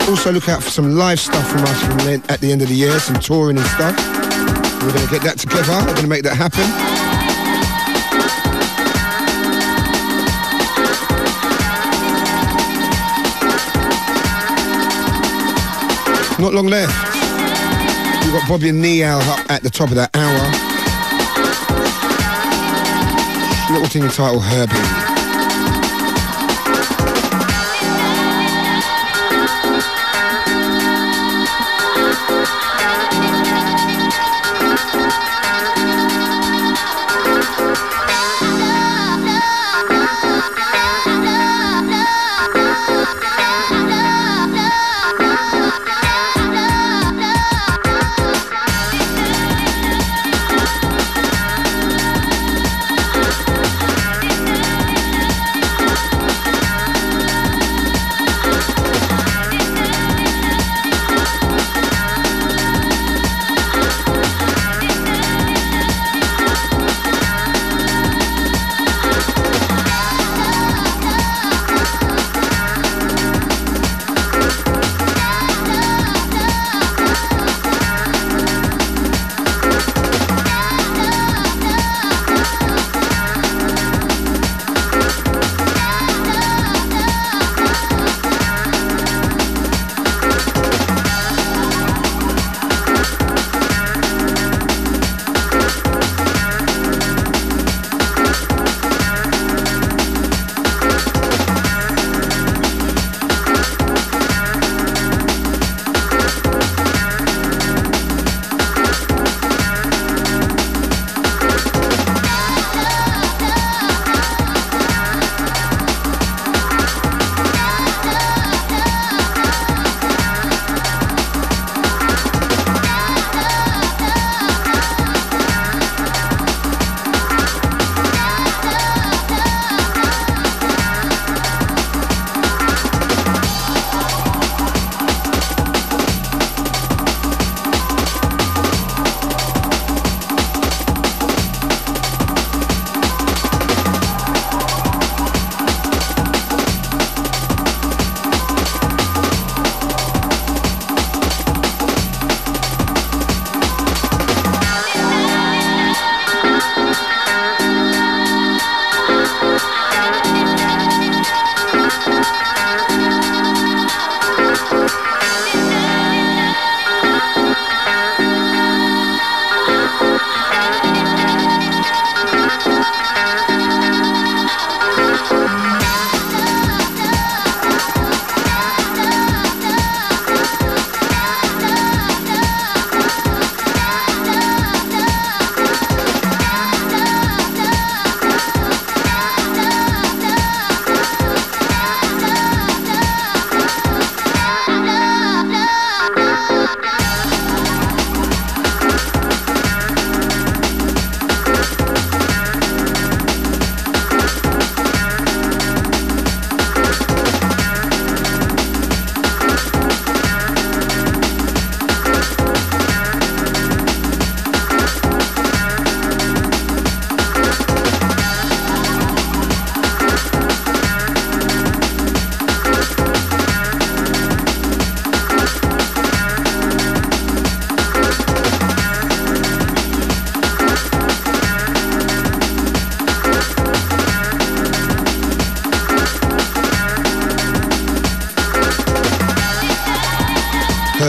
Also look out for some live stuff from us at the end of the year, some touring and stuff. We're going to get that together. We're going to make that happen. Not long left. We've got Bobby and Niall up at the top of that hour. Little thing entitled Herbie.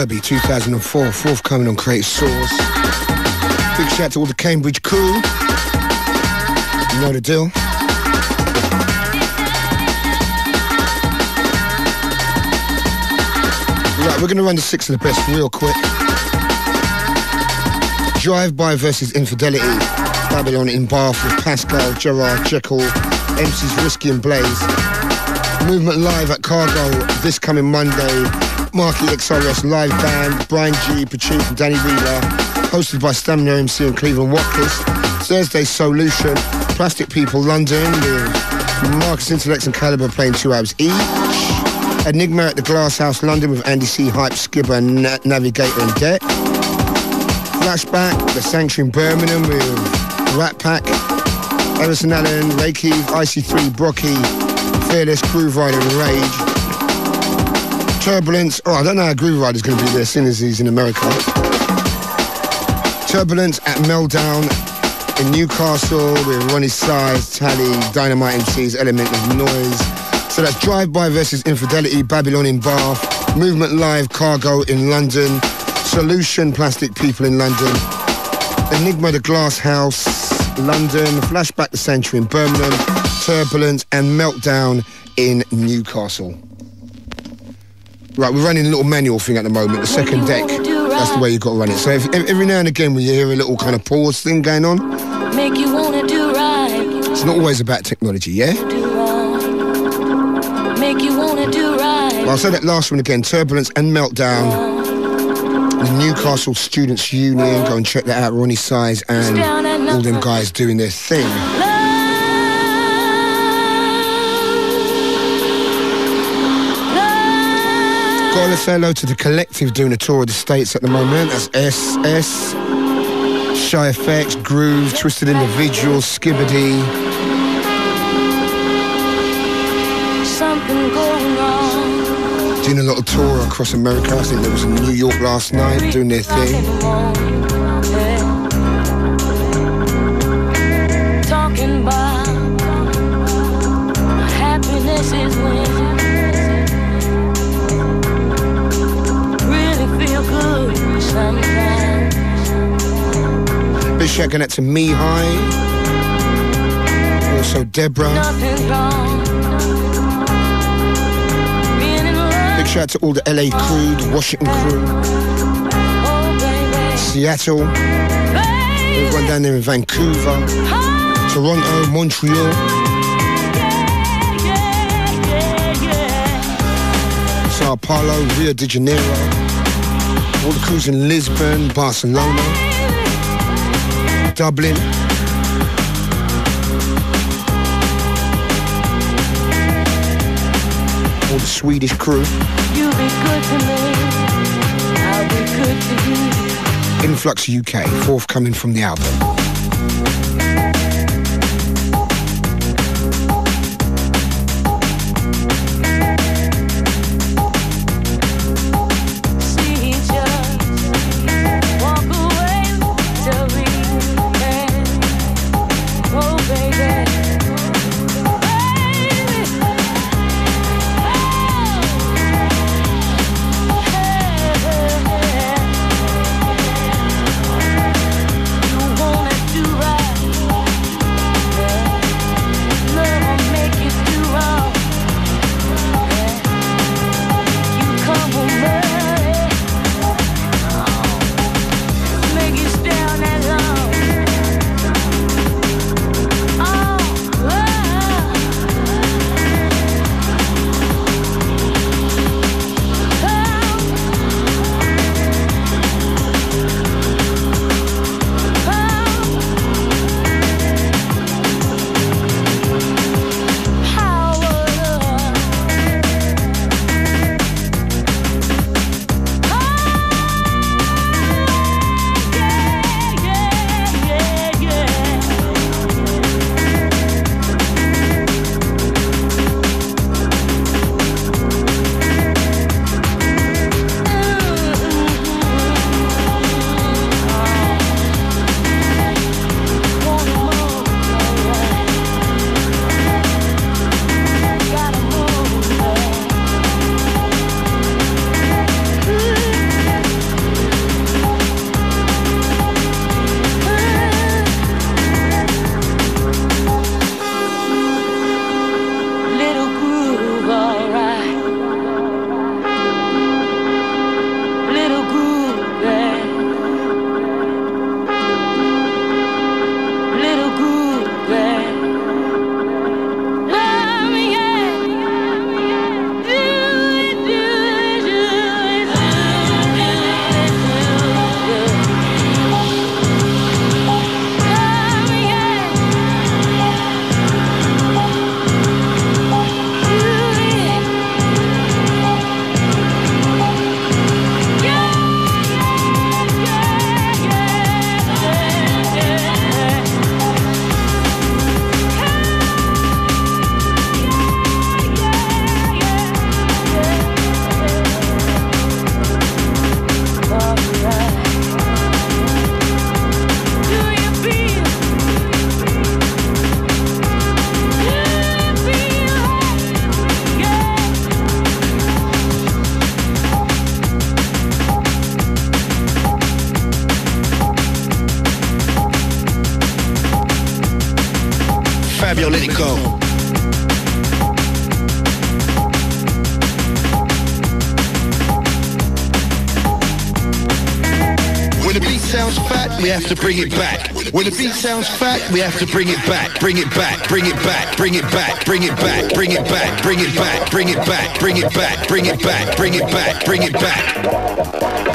Herbie 2004, forthcoming on Creative Source. Big shout out to all the Cambridge crew. You know the deal. Right, we're going to run the 6 of the best real quick. Drive-By versus Infidelity. Babylon in Bath with Pascal, Gerard, Jekyll, MCs Risky and Blaze. Movement live at Cargo this coming Monday. Marky XRS live band, Brian G, Patrick and Danny Wheeler. Hosted by Stamina MC and Cleveland Watkins. Thursday Solution, Plastic People London with Marcus Intellects and Calibre playing 2 hours each. Enigma at the Glass House London with Andy C, Hype, Skibber, Navigator and Debt. Flashback, The Sanctuary in Birmingham with Rat Pack, Emerson Allen, Reiki, IC3, Brocky, Fearless, Groove Rider and Rage. Turbulence, I don't know how Groove Rider's going to be there seeing as he's in America. Turbulence at Meltdown in Newcastle with Ronnie Size, Tally, Dynamite MCs, Element of Noyze. So that's Drive-By versus Infidelity, Babylon in Bath, Movement Live, Cargo in London, Solution, Plastic People in London, Enigma, the Glass House, London, Flashback, the Sanctuary in Birmingham, Turbulence and Meltdown in Newcastle. Right, we're running a little manual thing at the moment, the second deck. That's the way you've got to run it. So if every now and again when you hear a little kind of pause thing going on, make you wanna do right. It's not always about technology, yeah? Make you wanna do right. Well, I'll say that last one again, Turbulence and Meltdown. The Newcastle Students' Union, go and check that out, Ronnie Size and all them guys doing their thing. Gotta say hello to the Collective doing a tour of the States at the moment. That's SS, Shy Effects, Groove, Twisted Individuals, Skibbity. Something going on. Doing a lot of tour across America. I think there was in New York last night doing their thing. Talking about happiness is when good sometimes. Big shout going out to Me High. Also Deborah. Big shout out to all the LA crew, the Washington crew. Seattle. Everyone down there in Vancouver. Toronto, Montreal. Sao Paulo, Rio de Janeiro. All the crews in Lisbon, Barcelona, Dublin. All the Swedish crew. You be good to me, I'll be good to you. Influx UK, forthcoming from the album. You wanna do right. Fabio, let it go. When the beat sounds fat, we have to bring it back. When the beat sounds fat, we have to bring it back. Bring it back, bring it back, bring it back, bring it back, bring it back, bring it back, bring it back, bring it back, bring it back, bring it back, bring it back.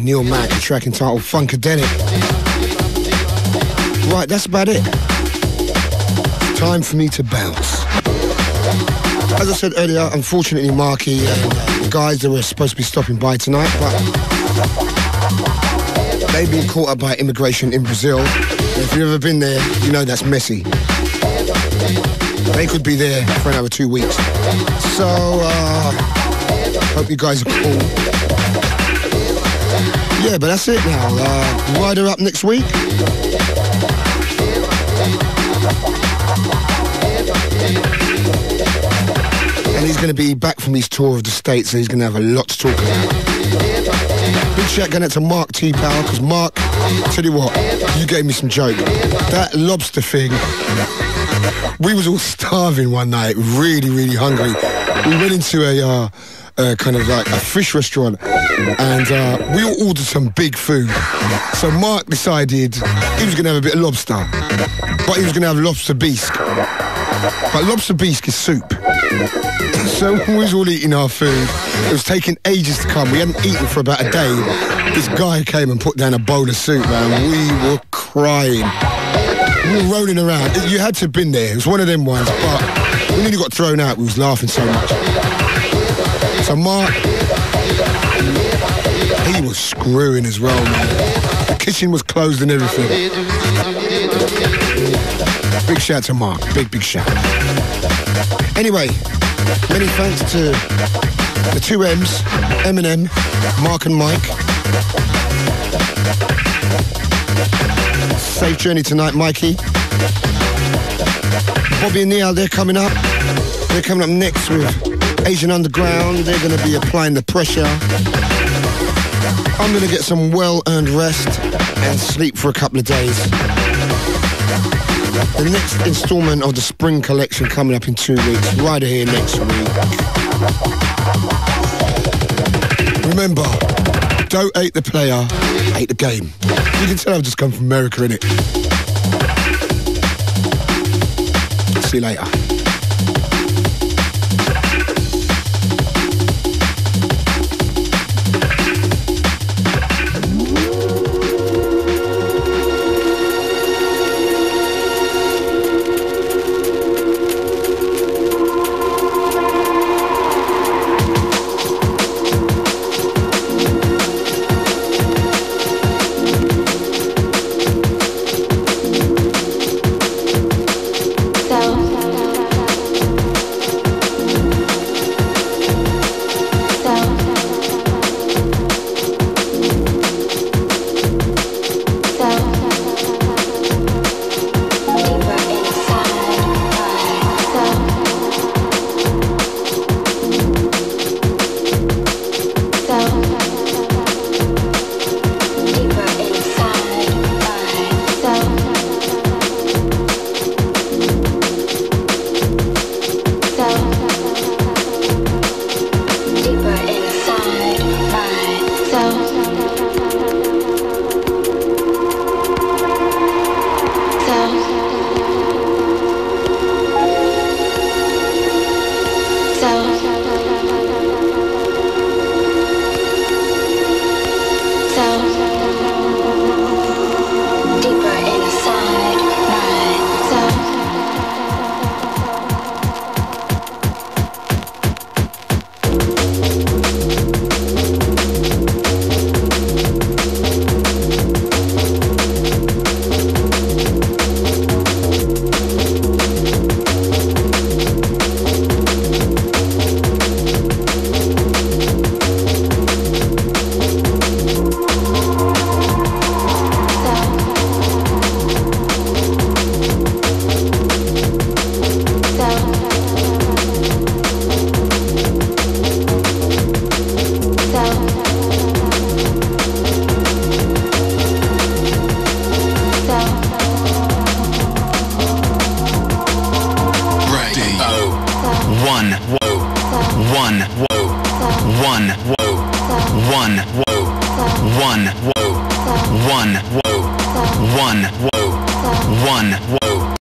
Neil Mack, track entitled Funkadelic. Right, that's about it. Time for me to bounce. As I said earlier, unfortunately Marky and the guys that were supposed to be stopping by tonight, but they've been caught up by immigration in Brazil. If you've ever been there, you know that's messy. They could be there for another 2 weeks. So, hope you guys are cool. Yeah, but that's it now. Ryder up next week. And he's going to be back from his tour of the States, so he's going to have a lot to talk about. Big shout going out to Mark T. Power, because Mark, tell you what, you gave me some joke. That lobster thing, we was all starving one night, really, really hungry. We went into a kind of like a fish restaurant, and we all ordered some big food. So Mark decided he was going to have a bit of lobster, but he was going to have lobster bisque. But lobster bisque is soup. So when we was all eating our food, it was taking ages to come. We hadn't eaten for about a day. This guy came and put down a bowl of soup, man. We were crying. We were rolling around. You had to have been there. It was one of them ones, but We nearly got thrown out, we was laughing so much. So Mark, he was screwing as well, man. The kitchen was closed and everything. Big shout to Mark, big shout. Anyway, many thanks to the two M's, Eminem, Mark and Mike. Safe journey tonight, Mikey. Bobby and Neil, they're coming up. They're coming up next with Asian Underground. They're going to be applying the pressure. I'm going to get some well-earned rest and sleep for a couple of days. The next instalment of the spring collection coming up in 2 weeks, right here next week. Remember, don't hate the player, hate the game. You can tell I've just come from America, innit? See you later.